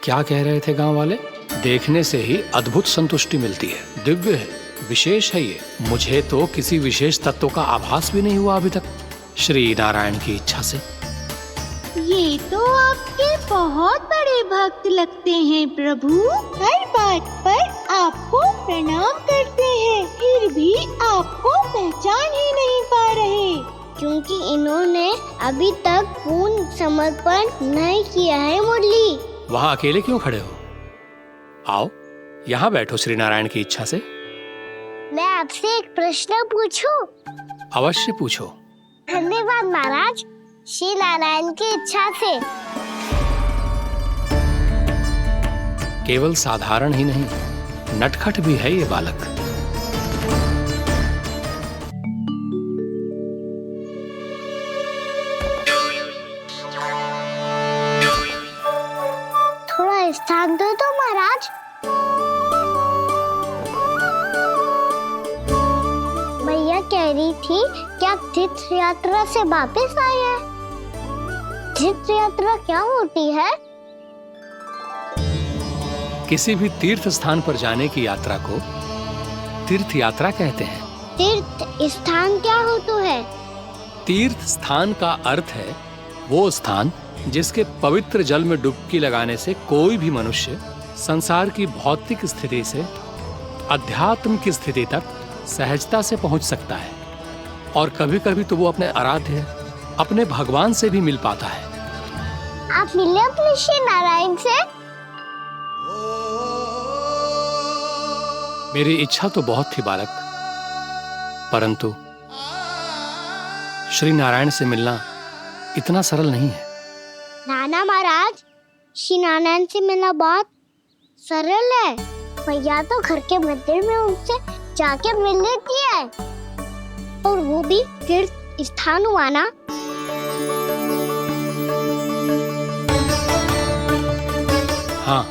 क्या कह रहे थे गांव वाले? देखने से ही अद्भुत संतुष्टि मिलती है, दिव्य है, विशेष है ये। मुझे तो किसी विशेष तत्व का आभास भी नहीं हुआ अभी तक, श्री नारायण की इच्छा से। ये तो आपके बहुत बड़े भक्त लगते हैं प्रभु। हर बात पर आपको प्रणाम करते हैं, फिर भी आपको पहचान ही नहीं पा रहे। क्योंकि इन्होंने अभी तक पूर्ण समर्पण नहीं किया है मुरली। वहां अकेले क्यों खड़े हो? आओ, यहाँ बैठो श्री नारायण की इच्छा से। मैं आपसे एक प्रश्न पूछूं? अवश्य पूछो। धन्यवाद महाराज, श्री नारायण की इच्छा से। केवल साधारण ही नहीं, नटखट भी है ये बालक। थोड़ा स्थान दो तो महाराज। भैया कह रही थी कि आप तीर्थ यात्रा से वापस आए हैं। तीर्थ यात्रा क्या होती है? किसी भी तीर्थ स्थान पर जाने की यात्रा को तीर्थ यात्रा कहते हैं। तीर्थ स्थान क्या होता है? तीर्थ स्थान का अर्थ है वो स्थान जिसके पवित्र जल में डुबकी लगाने से कोई भी मनुष्य संसार की भौतिक स्थिति से अध्यात्म की स्थिति तक सहजता से पहुंच सकता है, और कभी कभी तो वो अपने आराध्य अपने भगवान से भी मिल पाता है। आप मिले अपने श्री नारायण से? मेरी इच्छा तो बहुत थी बालक, परंतु श्री नारायण से मिलना इतना सरल नहीं है। नाना महाराज, श्री नारायण से मिलना बहुत सरल है। भैया तो घर के मंदिर में उनसे जाके मिल लेती है, और वो भी तीर्थ स्थान हुआ ना। हाँ,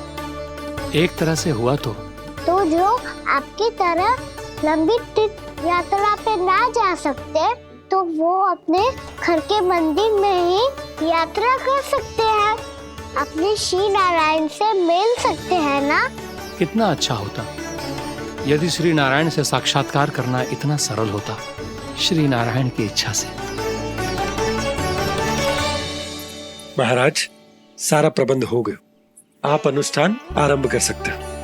एक तरह से हुआ तो जो आपकी तरह लंबी तीर्थ यात्रा पे ना जा सकते, तो वो अपने घर के मंदिर में ही यात्रा कर सकते हैं, अपने श्री नारायण से मिल सकते हैं ना। कितना अच्छा होता यदि श्री नारायण से साक्षात्कार करना इतना सरल होता, श्री नारायण की इच्छा से। महाराज, सारा प्रबंध हो गया, आप अनुष्ठान आरंभ कर सकते हैं।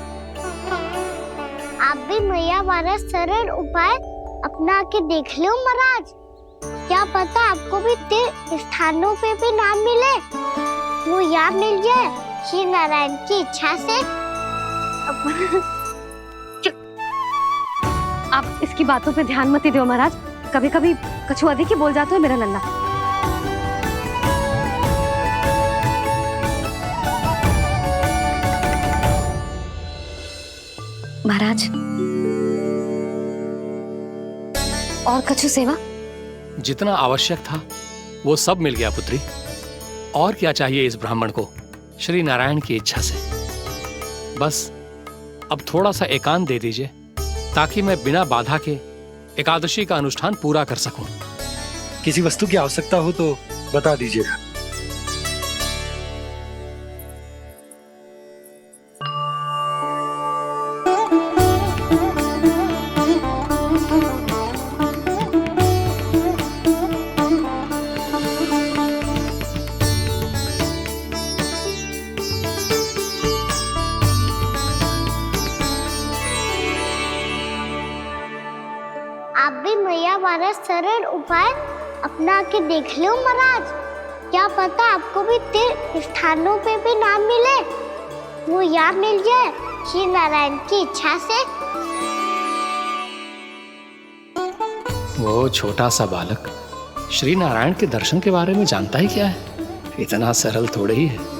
आप भी मैया वाला सरल उपाय अपना के देख लो महाराज। क्या पता आपको भी तीर्थ स्थानों पे भी नाम मिले, वो याद मिल जाए श्री नारायण की इच्छा से। आप इसकी बातों पे ध्यान मत दो महाराज, कभी कभी कछु अधिक ही बोल जाते हो मेरा नन्ना। महाराज, और कछु सेवा? जितना आवश्यक था वो सब मिल गया पुत्री। और क्या चाहिए इस ब्राह्मण को श्री नारायण की इच्छा से? बस अब थोड़ा सा एकांत दे दीजिए, ताकि मैं बिना बाधा के एकादशी का अनुष्ठान पूरा कर सकूं। किसी वस्तु की आवश्यकता हो तो बता दीजिएगा। आप भी मैया वाला सरल उपाय अपना के देख लो महाराज। क्या पता आपको भी तीर्थ स्थानों पे भी नाम मिले, वो याद मिल जाए श्री नारायण की इच्छा से। वो छोटा सा बालक श्री नारायण के दर्शन के बारे में जानता ही क्या है? इतना सरल थोड़े ही है।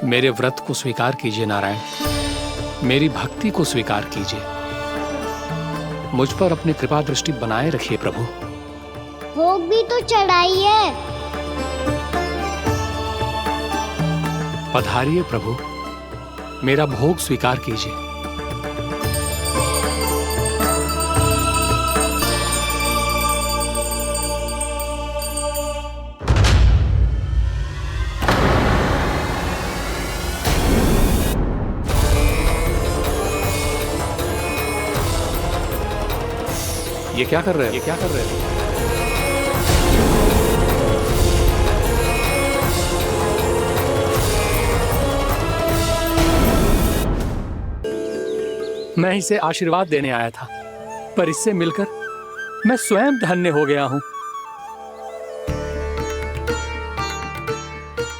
मेरे व्रत को स्वीकार कीजिए नारायण, मेरी भक्ति को स्वीकार कीजिए। मुझ पर अपनी कृपा दृष्टि बनाए रखिए प्रभु। भोग भी तो चढ़ाइए। पधारिए प्रभु, मेरा भोग स्वीकार कीजिए। ये क्या कर रहे हैं? ये क्या कर रहे हैं? मैं इसे आशीर्वाद देने आया था, पर इससे मिलकर मैं स्वयं धन्य हो गया हूँ।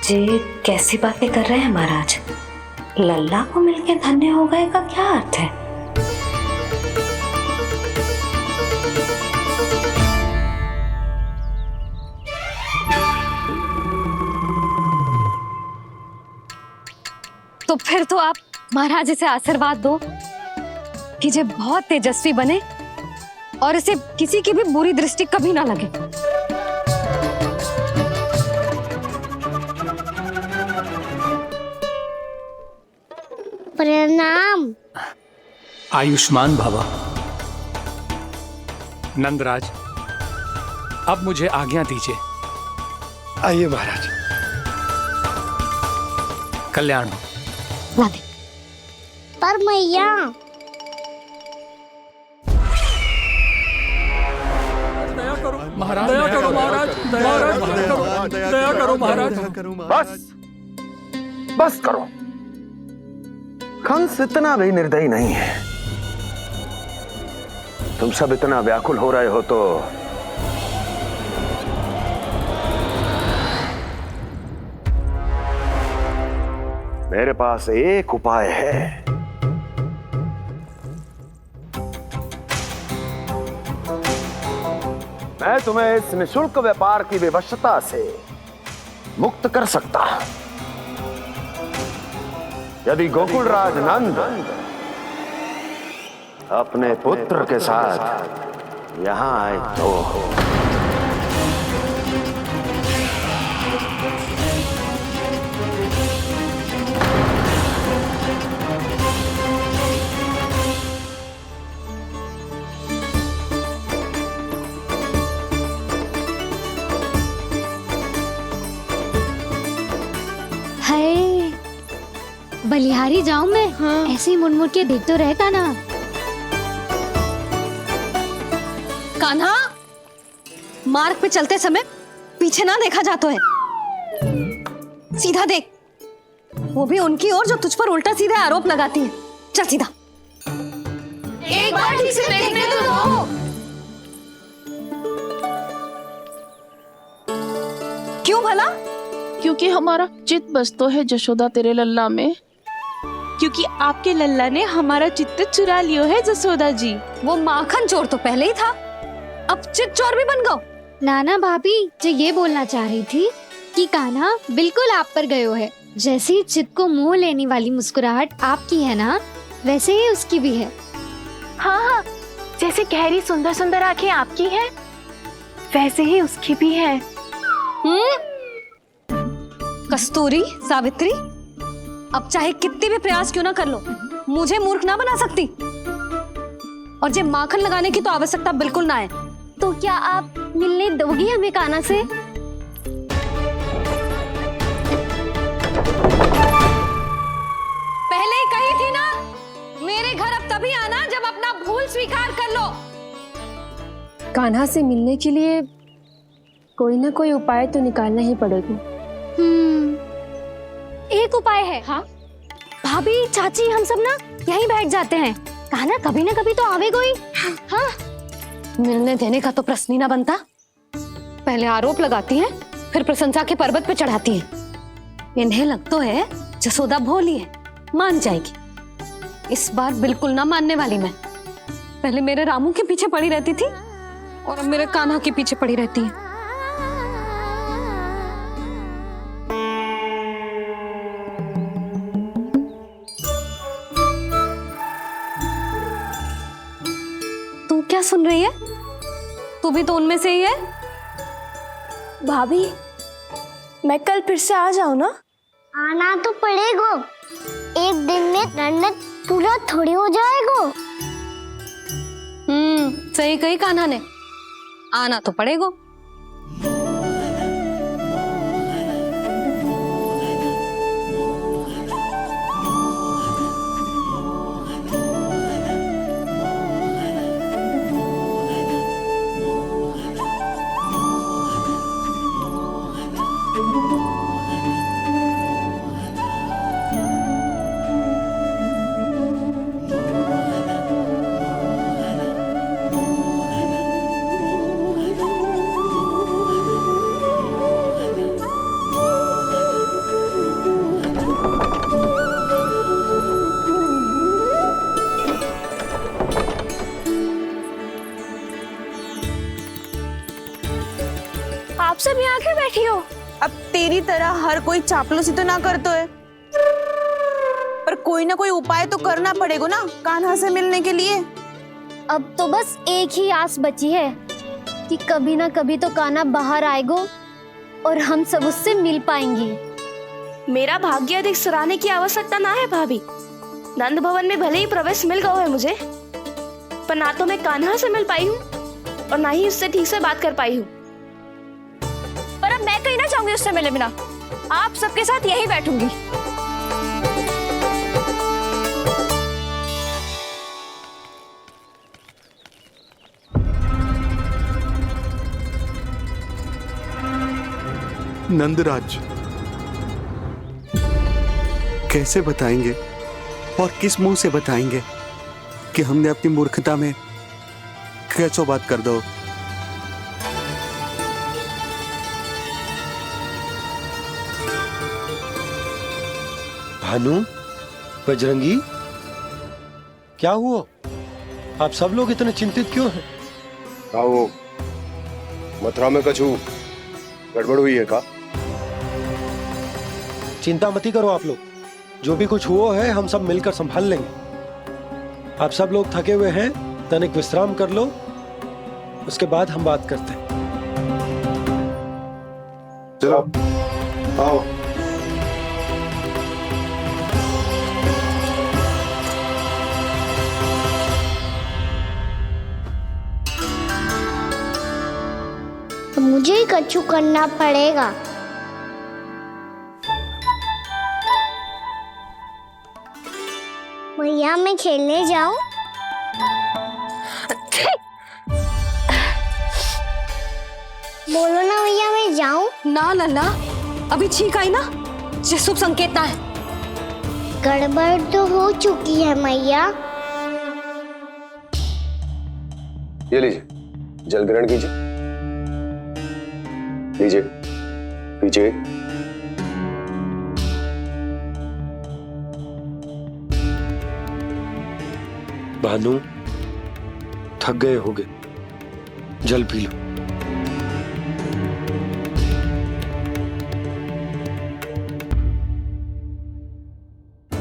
जी कैसी बातें कर रहे हैं महाराज? लल्ला को मिलके धन्य हो गए का क्या अर्थ है? तो फिर तो आप महाराज इसे आशीर्वाद दो कि ये बहुत तेजस्वी बने और इसे किसी की भी बुरी दृष्टि कभी ना लगे। प्रणाम। आयुष्मान भव। नंदराज, अब मुझे आज्ञा दीजिए। आइए महाराज। कल्याण हो। राधे। पर मैया महाराज, दया करो महाराज, दया करो महाराज। बस करो। कंस इतना भी निर्दयी नहीं है। तुम सब इतना व्याकुल हो रहे हो तो मेरे पास एक उपाय है। मैं तुम्हें इस निशुल्क व्यापार की विवशता से मुक्त कर सकता। यदि गोकुलराज नंद अपने पुत्र के साथ यहां आए तो बलिहारी जाऊं मैं? हाँ। ऐसे ही मुड़ के देख तो रहता ना। कान्हा, मार्ग पे चलते समय पीछे ना देखा जाता है। सीधा देख, वो भी उनकी ओर जो तुझ पर उल्टा सीधे आरोप लगाती है। चल सीधा। एक बार ठीक से देखने तो दो। क्यों भला? क्योंकि हमारा चित्त बसतो है जशोदा तेरे लल्ला में। क्योंकि आपके लल्ला ने हमारा चित्त चुरा लियो है जसोदा जी। वो माखन चोर तो पहले ही था, अब चित्त चोर भी बन गो। नाना भाभी जो ये बोलना चाह रही थी कि कान्हा बिल्कुल आप पर गयो है। जैसे ही चित्त को मोह लेने वाली मुस्कुराहट आपकी है ना, वैसे ही उसकी भी है। हाँ हाँ, जैसे गहरी सुंदर सुंदर आंखें आपकी हैं, वैसे ही उसकी भी है। कस्तूरी, सावित्री, अब चाहे कितने भी प्रयास क्यों ना कर लो, मुझे मूर्ख ना बना सकती। और जे माखन लगाने की तो आवश्यकता बिल्कुल ना है। तो क्या आप मिलने दोगी हमें कान्हा से? पहले ही कही थी ना, मेरे घर अब तभी आना जब अपना भूल स्वीकार कर लो। कान्हा से मिलने के लिए कोई ना कोई उपाय तो निकालना ही पड़ेगा। एक उपाय है। हाँ? भाभी, चाची, हम सब ना यहीं बैठ जाते हैं। कान्हा कभी ना कभी तो आवेगा ही। हाँ? मिलने देने का तो प्रश्न ही ना बनता। पहले आरोप लगाती हैं, फिर प्रशंसा के पर्वत पे चढ़ाती हैं। इन्हें लगता है जसोदा भोली है, मान जाएगी। इस बार बिल्कुल ना मानने वाली मैं। पहले मेरे रामू के पीछे पड़ी रहती थी और अब मेरे कान्हा के पीछे पड़ी रहती है। क्या सुन रही है? तू भी तो उनमें से ही है। भाभी, मैं कल फिर से आ जाऊं ना? आना तो पड़ेगा। एक दिन में रन्नत पूरा थोड़ी हो जाएगा। सही कही कान्हा ने, आना तो पड़ेगा। आप सब यहाँ आके बैठी हो? अब तेरी तरह हर कोई चापलूसी तो ना करतो है, पर कोई ना कोई उपाय तो करना पड़ेगा ना कान्हा से मिलने के लिए। अब तो बस एक ही आस बची है कि कभी ना कभी तो कान्हा बाहर आएगो और हम सब उससे मिल पाएंगे। मेरा भाग्य अधिक सराहने की आवश्यकता ना है भाभी। नंद भवन में भले ही प्रवेश मिल गया है मुझे, पर ना तो मैं कान्हा से मिल पाई हूँ और ना ही उससे ठीक से बात कर पाई हूँ। पर अब मैं कहीं ना जाऊंगी उससे मिले बिना, आप सबके साथ यही बैठूंगी। नंदराज, कैसे बताएंगे और किस मुंह से बताएंगे कि हमने अपनी मूर्खता में कैसो बात कर दो। भानु, बजरंगी, क्या हुआ? आप सब लोग इतने चिंतित क्यों हैं? आओ, मथुरा में कछु गड़बड़ हुई है का? चिंता मत करो आप लोग, जो भी कुछ हुआ है हम सब मिलकर संभाल लेंगे। आप सब लोग थके हुए हैं, तनिक विश्राम कर लो, उसके बाद हम बात करते हैं। चलो आओ। तो मुझे ही कछु करना पड़ेगा। भैया मैं खेलने जाऊं? बोलो ना भैया मैं जाऊं? ना लल्ला, अभी छींक आई ना, ये शुभ संकेत ना है। गड़बड़ तो हो चुकी है मैया। ये लीजिए, जल ग्रहण कीजिए। लीजिए, पीजिए। भानु, थक गए होगे, जल पी लो।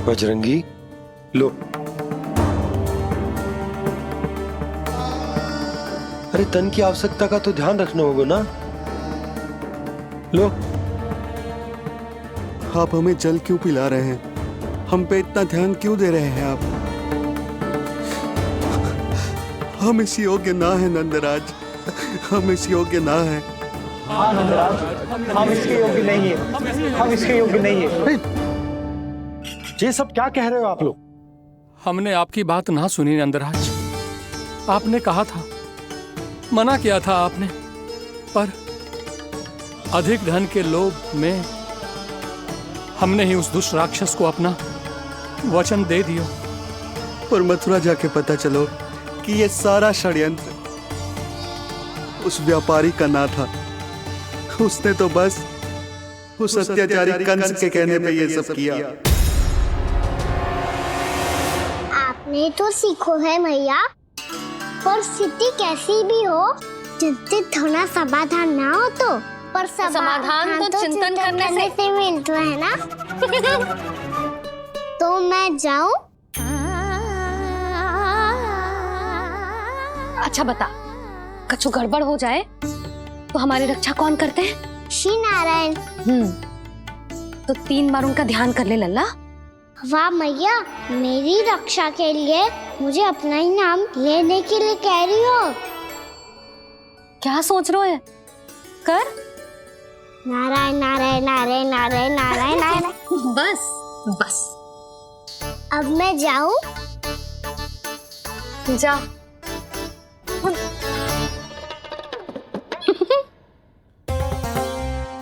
बजरंगी, लो। अरे तन की आवश्यकता का तो ध्यान रखना होगा ना, लो। आप हमें जल क्यों पिला रहे हैं? हम पे इतना ध्यान क्यों दे रहे हैं आप? हम इस योग्य ना है नंदराज, हम इस योग्य ना है। हाँ नंदराज, हम इसके योग्य नहीं है, हम इसके योग्य नहीं है। ये सब क्या कह रहे हो आप लोग? हमने आपकी बात ना सुनी नंदराज। आपने कहा था, मना किया था आपने, पर अधिक धन के लोभ में हमने ही उस दुष्ट राक्षस को अपना वचन दे दिया। पर मथुरा जाके पता चलो कि ये सारा षड्यंत्र उस व्यापारी का ना था। उसने तो बस उस अत्याचारी कंस के कहने पे ये सब किया। आपने तो सीखो है मैया, पर स्थिति कैसी भी हो, चिंतित होना समाधान ना हो तो, पर समाधान तो चिंतन करने से मिलता है ना। तो मैं जाऊं? अच्छा बता, कछु गड़बड़ हो जाए तो हमारी रक्षा कौन करते हैं? श्री नारायण। तो 3 बार उनका ध्यान कर ले लल्ला। वाह मैया, मेरी रक्षा के लिए मुझे अपना ही नाम लेने के लिए कह रही हो? क्या सोच रहे हो? कर नारायण नारायण नारायण नारायण नारायण नारायण। बस बस, अब मैं जाऊं? जा।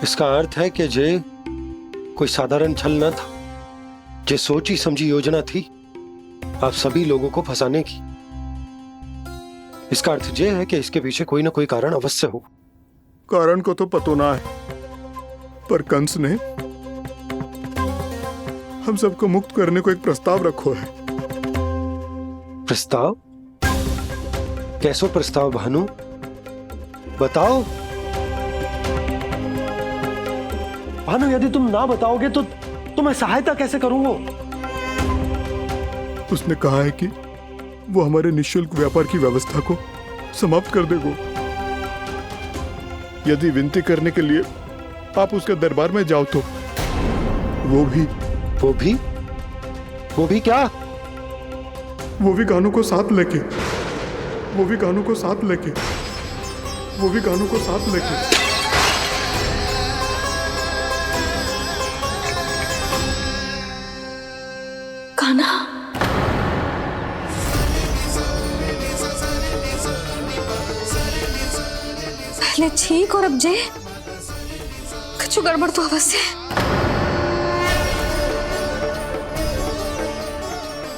इसका अर्थ है कि जे कोई साधारण छल न था, जे सोची समझी योजना थी आप सभी लोगों को फंसाने की। इसका अर्थ ये है कि इसके पीछे कोई ना कोई कारण अवश्य हो। कारण को तो पतो ना है, पर कंस ने हम सबको मुक्त करने को एक प्रस्ताव रखो है। प्रस्ताव? कैसो प्रस्ताव भानु, बताओ। भानु यदि तुम ना बताओगे तो मैं सहायता कैसे करूंगा? उसने कहा है कि वो हमारे निःशुल्क व्यापार की व्यवस्था को समाप्त कर देगा। यदि विनती करने के लिए आप उसके दरबार में जाओ तो वो भी क्या? वो भी कानों को साथ लेके कान्हा, पहले ठीक और अब जे कुछ गड़बड़ तो अवश्य।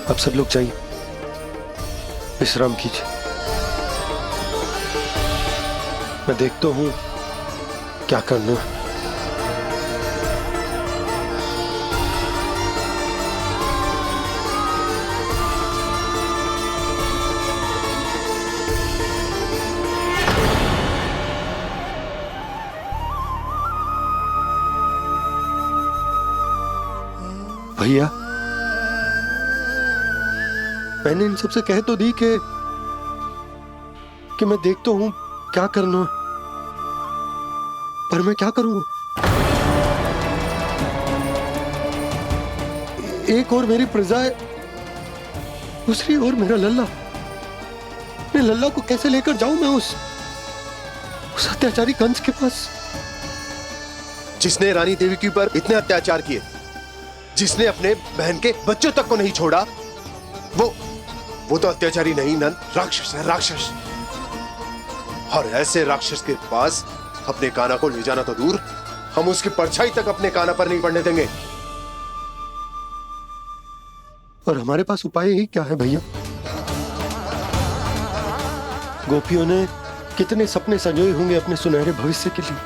अब सब लोग जाइए, विश्राम कीजिए। मैं देखता हूं क्या करना है। भैया, मैंने इन सबसे कह तो दी कि मैं देखता हूं क्या करना है, पर मैं क्या करूंगा? एक और मेरी प्रजा है, दूसरी ओर मेरा लल्ला। मैं लल्ला को कैसे लेकर जाऊं मैं उस अत्याचारी कंस के पास, जिसने रानी देवी के ऊपर इतने अत्याचार किए, जिसने अपने बहन के बच्चों तक को नहीं छोड़ा, वो तो अत्याचारी नहीं नंद, राक्षस है, राक्षस। और ऐसे राक्षस के पास अपने कान्हा को ले जाना तो दूर, हम उसकी परछाई तक अपने कान्हा पर नहीं पड़ने देंगे। और हमारे पास उपाय ही क्या है भैया? गोपियों ने कितने सपने संजोए होंगे अपने सुनहरे भविष्य के लिए,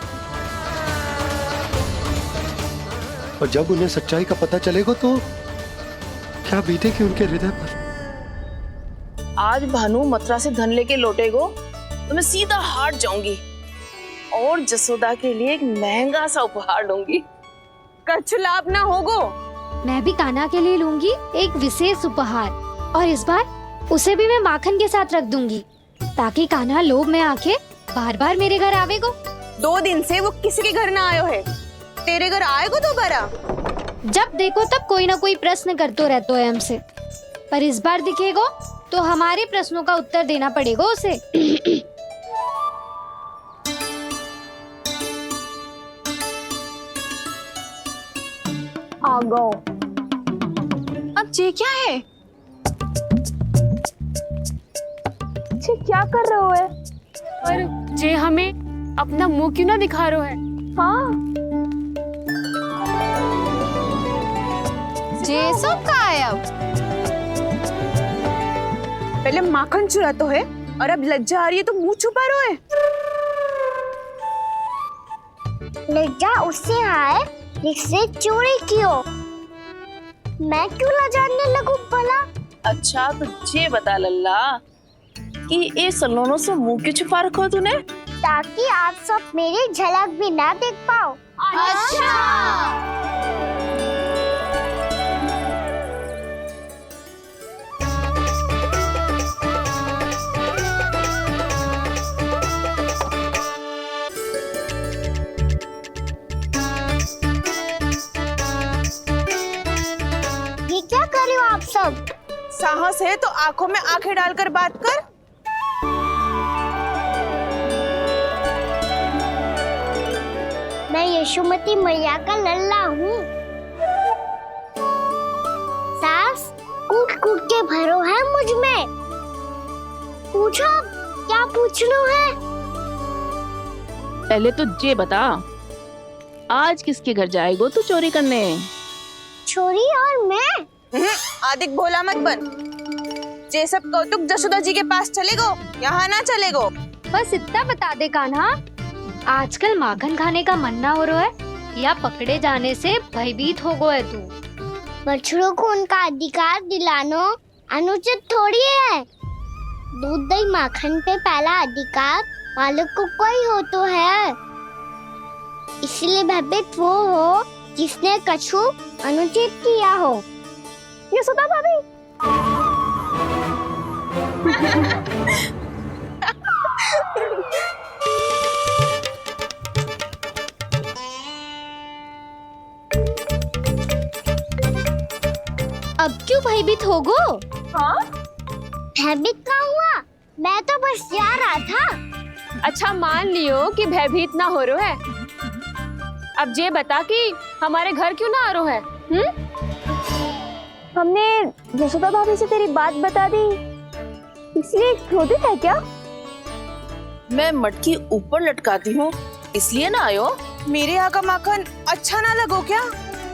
और जब उन्हें सच्चाई का पता चलेगा तो क्या बीतेगी उनके हृदय पर? आज भानु मथुरा से धन लेके लौटेगो तो मैं सीधा हाट जाऊंगी और जसोदा के लिए एक महंगा सा उपहार लूंगी। कछु लाभ ना होगो। मैं भी कान्हा के लिए लूंगी एक विशेष उपहार, और इस बार उसे भी मैं माखन के साथ रख दूंगी, ताकि कान्हा लोभ में आके बार बार मेरे घर आवेगो। 2 दिन से वो किसी के घर ना आयो है, तेरे घर आएगो दोबारा? जब देखो तब कोई ना कोई प्रश्न करते रहते हो हमसे, पर इस बार दिखेगो तो हमारे प्रश्नों का उत्तर देना पड़ेगा उसे। आ गो। अब जे क्या है? जे क्या कर रहे हो है? पर जे हमें अपना मुंह क्यों ना दिखा रहे है? हाँ, जे सब का है अब? पहले माखन चुरा तो है और अब लज्जा आ रही है तो मुंह छुपा रहे है। लज्जा उससे आए जिससे चोरी कियो। मैं क्यों लजाने लगूं भला? अच्छा तो ये बता लल्ला कि ये सलोनों से मुंह क्यों छुपा रखो तूने? ताकि आप सब मेरी झलक भी ना देख पाओ। अच्छा। ये क्या कर रहे हो आप सब? साहस है तो आंखों में आंखें डालकर बात कर। मैं यशोमती मैया का लल्ला हूँ। सास कूट कूट के भरो है मुझ में। पूछो क्या पूछना है? पहले तो ये बता, आज किसके घर जाएगो तू चोरी करने? छोरी और मैं? आदिक भोला मत बन। जे सब कौतुक जशोदा जी के पास चलेगो, यहाँ ना चलेगो। बस इतना बता दे कान्हा, आजकल माखन खाने का मन ना हो रहा है या पकड़े जाने से भयभीत हो गए तू? बछड़ों को उनका अधिकार दिलाना अनुचित थोड़ी है। दूध दही माखन पे पहला अधिकार मालिक को कोई हो तो है। इसलिए भयभीत वो हो जिसने कछु अनुचित किया हो। यशोदा भाभी। अब क्यों भयभीत हो गो? हाँ? भयभीत क्या हुआ? मैं तो बस जा रहा था। अच्छा मान लियो कि भयभीत ना हो रो है। अब ये बता कि हमारे घर क्यों ना आ रो है? हमने यशोदा भाभी से तेरी बात बता दी, इसलिए क्रोधित है क्या? मैं मटकी ऊपर लटकाती हूँ इसलिए ना आयो। मेरे यहाँ का माखन अच्छा ना लगो क्या?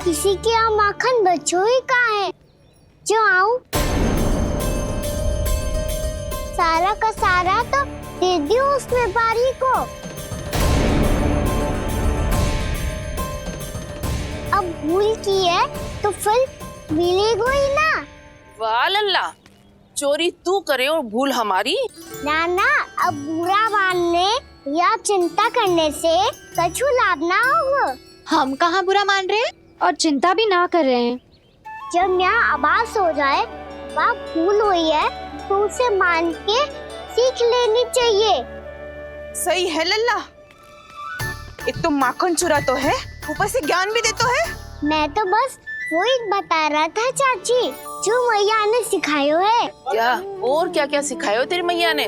किसी के यहाँ माखन बच्चों ही कहाँ है जो आऊं? सारा का सारा तो दे दियो उस व्यापारी को। अब भूल की है तो फिर मिलेगो ही ना। वाह लल्ला, चोरी तू करे और भूल हमारी। ना अब बुरा मानने या चिंता करने से कछु लाभ ना होगा। हम कहाँ बुरा मान रहे हैं और चिंता भी ना कर रहे हैं। जब यहाँ आभास हो जाए वहाँ भूल हुई है तो उसे मान के सीख लेनी चाहिए। सही है लल्ला, एक तो माखन चुरा तो है, ऊपर से ज्ञान भी दे तो है। मैं तो बस वही बता रहा था चाची जो मैया ने सिखायो है। क्या और क्या क्या सिखायो तेरी मैया ने?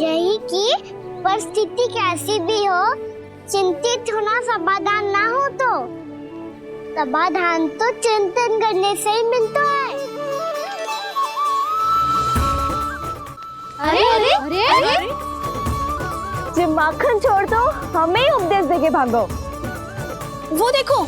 यही कि परिस्थिति कैसी भी हो चिंतित होना समाधान ना हो तो समाधान तो चिंतन करने से ही मिलता है। अरे जब माखन छोड़ दो हमें ही उपदेश देके भागो। वो देखो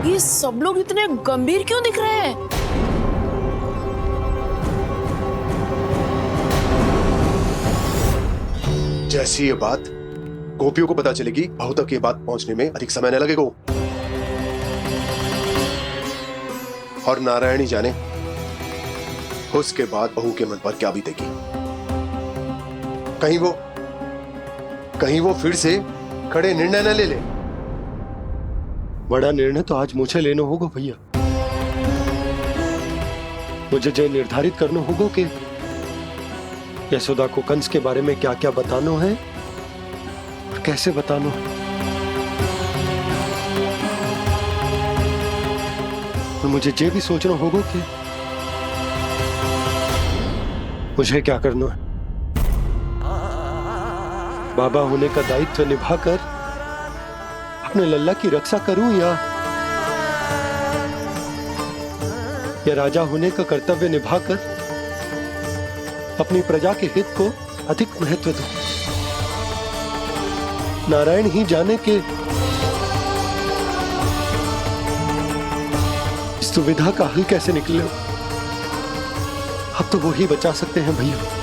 ये सब लोग इतने गंभीर क्यों दिख रहे हैं? जैसी ये बात गोपियों को पता चलेगी, बहू तक ये बात पहुंचने में अधिक समय न लगेगा। और नारायणी जाने उसके बाद बहू के मन पर क्या बीतेगी। कहीं वो फिर से खड़े निर्णय न ले ले। बड़ा निर्णय तो आज मुझे लेना होगा भैया। मुझे जो निर्धारित करना होगा कि यशोदा को कंस के बारे में क्या क्या बताना है और कैसे बताना है। और मुझे ये भी सोचना होगा कि मुझे क्या करना है। बाबा होने का दायित्व निभाकर अपने लल्ला की रक्षा करूं या राजा होने का कर्तव्य निभाकर अपनी प्रजा के हित को अधिक महत्व दूं। नारायण ही जाने के इस दुविधा का हल कैसे निकले। अब तो वो ही बचा सकते हैं भैया।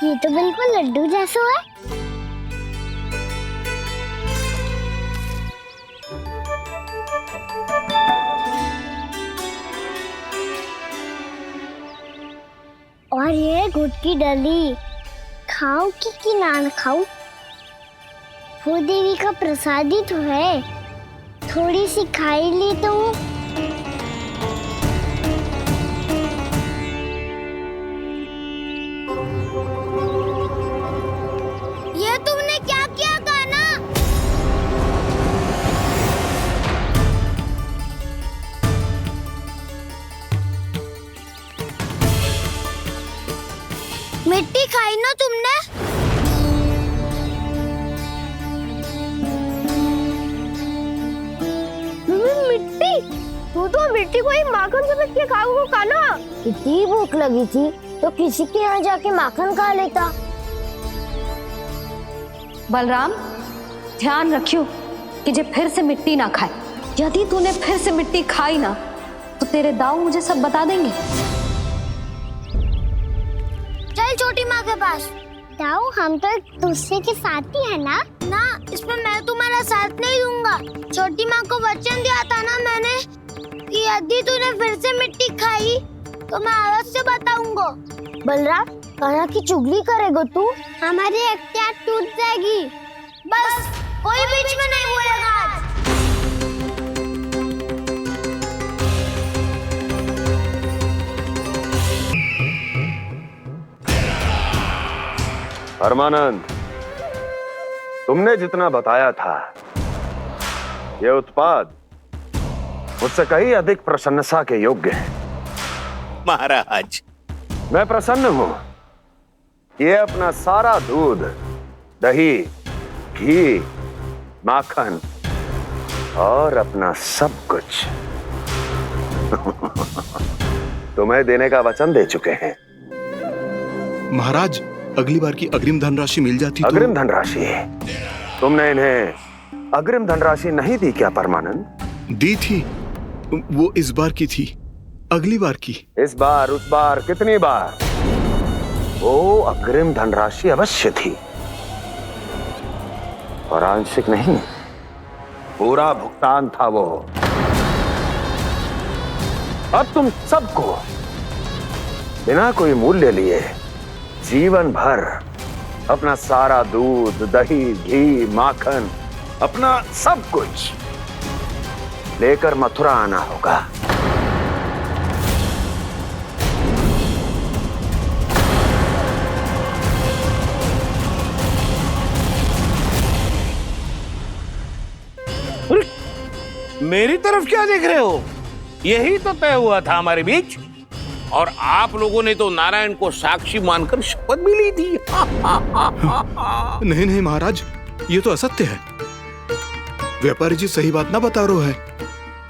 ये तो बिल्कुल लड्डू जैसा है। और ये गुड़ की डली खाऊं कि ना खाऊं? वो देवी का प्रसाद ही तो है, थोड़ी सी खाई ली तो। ये तुमने क्या किया कान्हा? मिट्टी खाई ना तुमने? मिट्टी? तू तो मिट्टी को ही माखन समझ के खाओगे कान्हा। इतनी भूख लगी थी तो किसी के यहाँ जाके माखन खा लेता। बलराम, ध्यान रखियो कि जे फिर से मिट्टी ना खाए। यदि तूने फिर से मिट्टी खाई ना तो तेरे दाऊ मुझे सब बता देंगे। चल छोटी माँ के पास। दाऊ, हम तो एक दूसरे के साथ ही है ना? ना, इसमें मैं तुम्हारा साथ नहीं दूंगा। छोटी माँ को वचन दिया था ना मैंने कि यदि तूने फिर से मिट्टी खाई तो मैं अवश्य बताऊंगा। बलराम, कान्हा की चुगली करेगा तू? हमारी अख्तियार टूट जाएगी। बस कोई बीच में नहीं बोलेगा आज। परमानंद, तुमने जितना बताया था ये उत्पाद मुझसे कहीं अधिक प्रशंसा के योग्य है। महाराज, मैं प्रसन्न हूं। ये अपना सारा दूध, दही, घी, माखन और अपना सब कुछ तुम्हें देने का वचन दे चुके हैं। महाराज, अगली बार की अग्रिम धनराशि मिल जाती तो। अग्रिम धनराशि? तुमने इन्हें अग्रिम धनराशि नहीं दी क्या परमानंद? दी थी, वो इस बार की थी, अगली बार की। इस बार, उस बार, कितनी बार? वो अग्रिम धनराशि अवश्य थी और आंशिक नहीं, पूरा भुगतान था वो। अब तुम सबको बिना कोई मूल्य लिए जीवन भर अपना सारा दूध, दही, घी, माखन, अपना सब कुछ लेकर मथुरा आना होगा। मेरी तरफ क्या देख रहे हो? यही तो तय हुआ था हमारे बीच, और आप लोगों ने तो नारायण को साक्षी मानकर शपथ भी ली थी। नहीं नहीं महाराज, ये तो असत्य है। व्यापारी जी सही बात ना बता रहे हैं।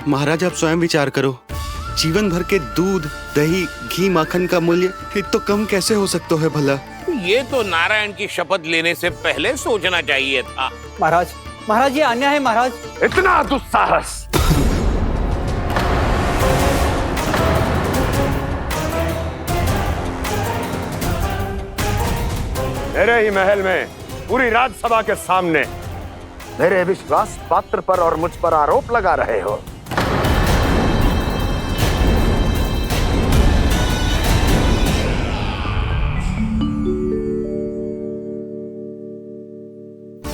महाराज, आप स्वयं विचार करो। जीवन भर के दूध, दही, घी, माखन का मूल्य तो कम कैसे हो सकता है भला? ये तो नारायण की शपथ लेने से पहले सोचना चाहिए था। महाराज, महाराज ये अन्याय है महाराज। इतना दुस्साहस! मेरे ही महल में पूरी राज्यसभा के सामने मेरे विश्वास पात्र पर और मुझ पर आरोप लगा रहे हो।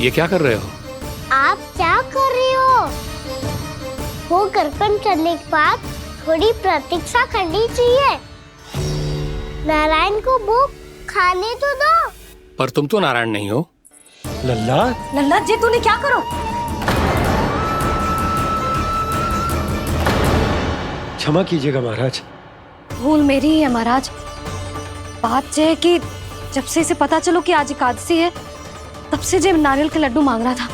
ये क्या कर रहे हो? आप क्या कर रहे हो? वो कर्पण करने के बाद थोड़ी प्रतीक्षा करनी चाहिए। नारायण को भूख खाने तो दो। पर तुम तो नारायण नहीं हो। लल्ला, लल्ला जी, तूने क्या करो? क्षमा कीजिएगा महाराज। भूल मेरी ही है महाराज। बात यह है कि जब से इसे पता चलो कि आज एकादशी है, तब से जो नारियल के लड्डू मांग रहा था,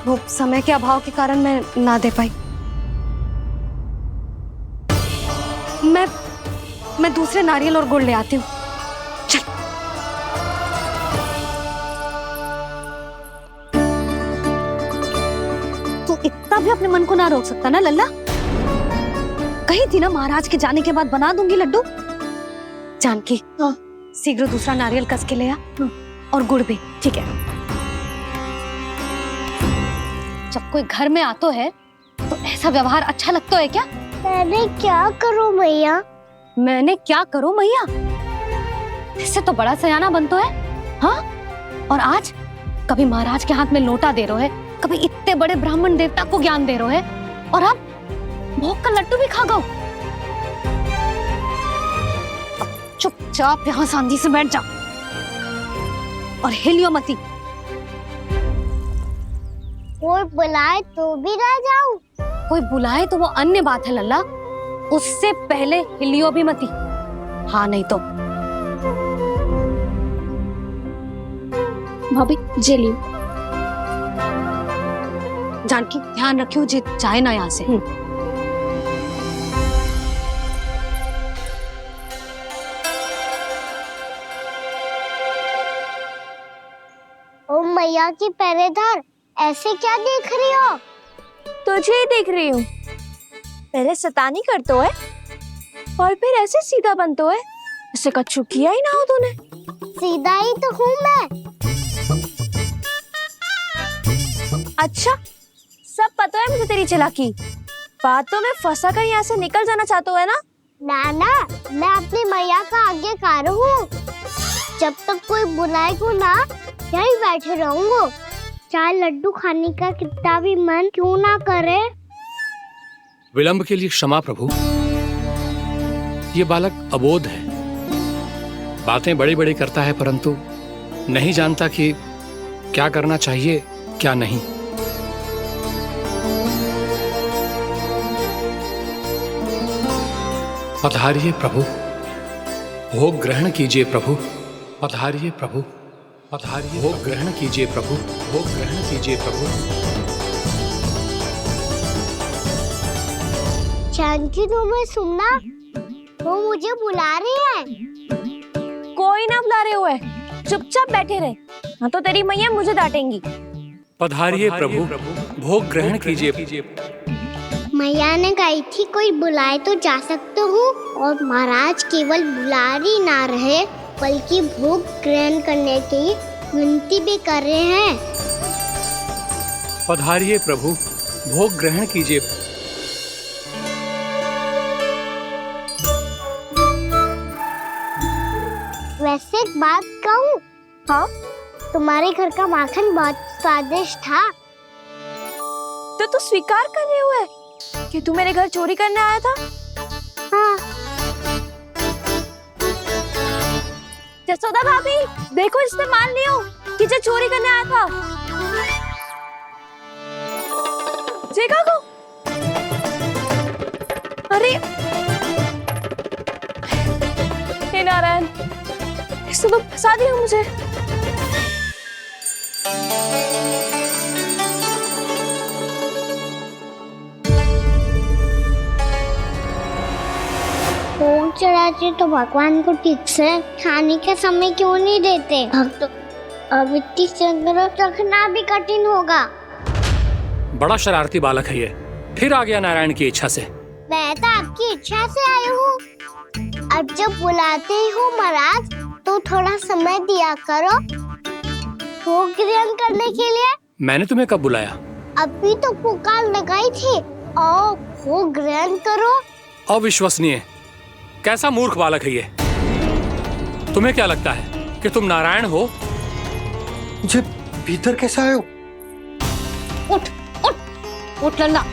वो समय के अभाव के कारण मैं ना दे पाई। मैं दूसरे नारियल और गुड़ ले आती हूँ। चल। तू इतना भी अपने मन को ना रोक सकता ना लल्ला? कही थी ना महाराज के जाने के बाद बना दूंगी लड्डू। जानकी, शीघ्र दूसरा नारियल कस के ले आ, और गुड़ भी। ठीक है। जब कोई घर में आतो है तो ऐसा व्यवहार अच्छा लगता है क्या? मैंने क्या करूं मैया? मैंने क्या करूं मैया? इससे तो बड़ा सयाना बनतो है। हाँ? और आज कभी महाराज के हाथ में लोटा दे रहे है, कभी इतने बड़े ब्राह्मण देवता को ज्ञान दे रहे है, और अब भोग का लड्डू भी खा गो। चुपचाप यहाँ शांति से बैठ जा और हिलियो मती। कोई बुलाए तो भी ना जाऊं? कोई बुलाए तो वो अन्य बात है लल्ला, उससे पहले हिलियो भी मती। हाँ नहीं तो। भाभी जे लियो। जानकी ध्यान रखियो जे जाए ना यहाँ से। ओ मैया की पहरेदार, ऐसे क्या देख रही हो? तुझे ही देख रही हूँ। पहले शैतानी करतो है और फिर ऐसे सीधा बनतो है, ऐसे कछु किया ही ना हो तूने। सीधा ही तो हूँ मैं। अच्छा, सब पता है मुझे तेरी चालाकी। बातों में फंसा कर यहाँ से निकल जाना चाहते हो है ना? नाना, मैं अपनी मैया का आज्ञाकार हूँ। जब तक कोई बुलाएगा ना, यहीं बैठे रहूंगा, चाहे लड्डू खाने का कितना भी मन क्यों ना करे। विलंब के लिए क्षमा प्रभु। ये बालक अबोध है, बातें बड़ी बड़ी करता है परंतु नहीं जानता कि क्या करना चाहिए क्या नहीं। पधारिए प्रभु, भोग ग्रहण कीजिए प्रभु। पधारिए प्रभु, पधारिए, भोग ग्रहण कीजिए प्रभु, भोग ग्रहण कीजिए प्रभु। जानकी, तुम्हें सुनना, वो मुझे बुला रही है। कोई ना बुला रहे हुए, चुपचाप बैठे रहे, हाँ तो तेरी मैया मुझे डांटेंगी। पधारिए प्रभु, भोग ग्रहण कीजिए। मैया ने कही थी कोई बुलाए तो जा सकते हूँ, और महाराज केवल बुला रही ना रहे बल्कि भोग ग्रहण करने की विनती भी कर रहे हैं। पधारिए प्रभु, भोग ग्रहण कीजिए। वैसे एक बात कहूँ? हाँ? तुम्हारे घर का माखन बहुत स्वादिष्ट था। तो तू स्वीकार कर रहे हुए कि तू मेरे घर चोरी करने आया था? हाँ। जसोदा भाभी, देखो इसने मान लियो कि जो चोरी करने आया था। देखा को? अरे हे नारायण, इसने तो फंसा दिया मुझे। भोग चढ़ाते तो भगवान को ठीक से खाने का समय क्यों नहीं देते? भक्त अब इतनी संग्रह रखना भी कठिन होगा। बड़ा शरारती बालक है ये, फिर आ गया नारायण की इच्छा से। मैं तो आपकी इच्छा से आई हूँ। अब जब बुलाते ही हो महाराज, तो थोड़ा समय दिया करो भोग ग्रहण करने के लिए। मैंने तुम्हें कब बुलाया? अभी तो पुकार लगाई थी, आओ भोग ग्रहण करो। अविश्वसनीय, कैसा मूर्ख बालक है ये। तुम्हें क्या लगता है कि तुम नारायण हो? मुझे भीतर कैसा आए हो? उठ उठ उठ लल्ला।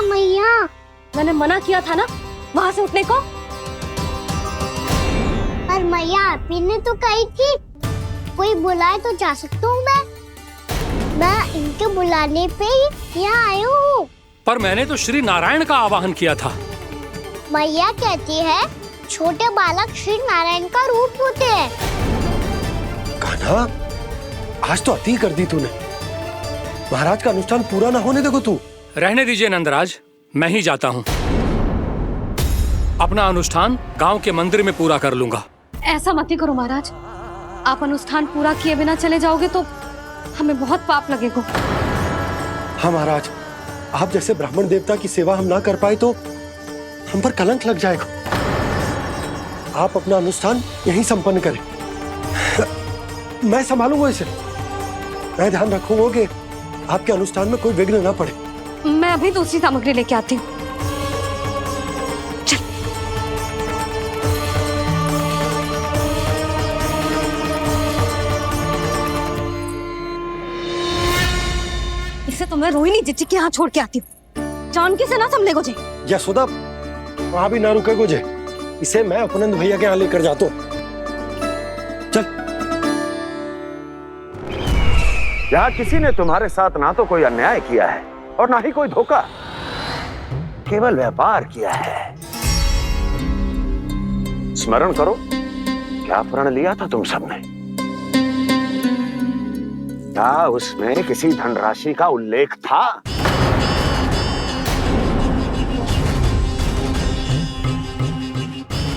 मैया, मैंने मना किया था ना वहां से उठने को। पर मैया, आपी ने तो कही थी कोई बुलाए तो जा सकता हूँ मैं इनके बुलाने पे ही यहाँ आई हूँ। पर मैंने तो श्री नारायण का आवाहन किया था। मैया कहती है छोटे बालक श्री नारायण का रूप होते हैं। कान्हा, आज तो अति कर दी तूने। महाराज का अनुष्ठान पूरा ना होने देखो तू। रहने दीजिए नंदराज, मैं ही जाता हूँ। अपना अनुष्ठान गांव के मंदिर में पूरा कर लूंगा। ऐसा मत ही करो महाराज, आप अनुष्ठान पूरा किए बिना चले जाओगे तो हमें बहुत पाप लगेगा। हाँ महाराज, आप जैसे ब्राह्मण देवता की सेवा हम ना कर पाए तो हम पर कलंक लग जाएगा। आप अपना अनुष्ठान यहीं संपन्न करें, मैं संभालूंगा इसे। मैं ध्यान रखूंगा कि आपके अनुष्ठान में कोई विघ्न ना पड़े। मैं अभी दूसरी सामग्री लेके आती हूँ। तो मैं रोहिणी जीजी के यहाँ छोड़ के आती हूँ। जानकी से ना समझे गुजे। यशोदा वहां भी ना रुके गुजे, इसे मैं अपनंद भैया के यहाँ लेकर जाता हूँ। यहाँ किसी ने तुम्हारे साथ ना तो कोई अन्याय किया है और ना ही कोई धोखा, केवल व्यापार किया है। स्मरण करो क्या प्रण लिया था तुम सबने? क्या उसमें किसी धनराशि का उल्लेख था?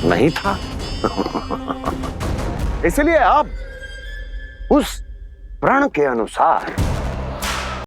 नहीं था। इसलिए अब उस प्रण के अनुसार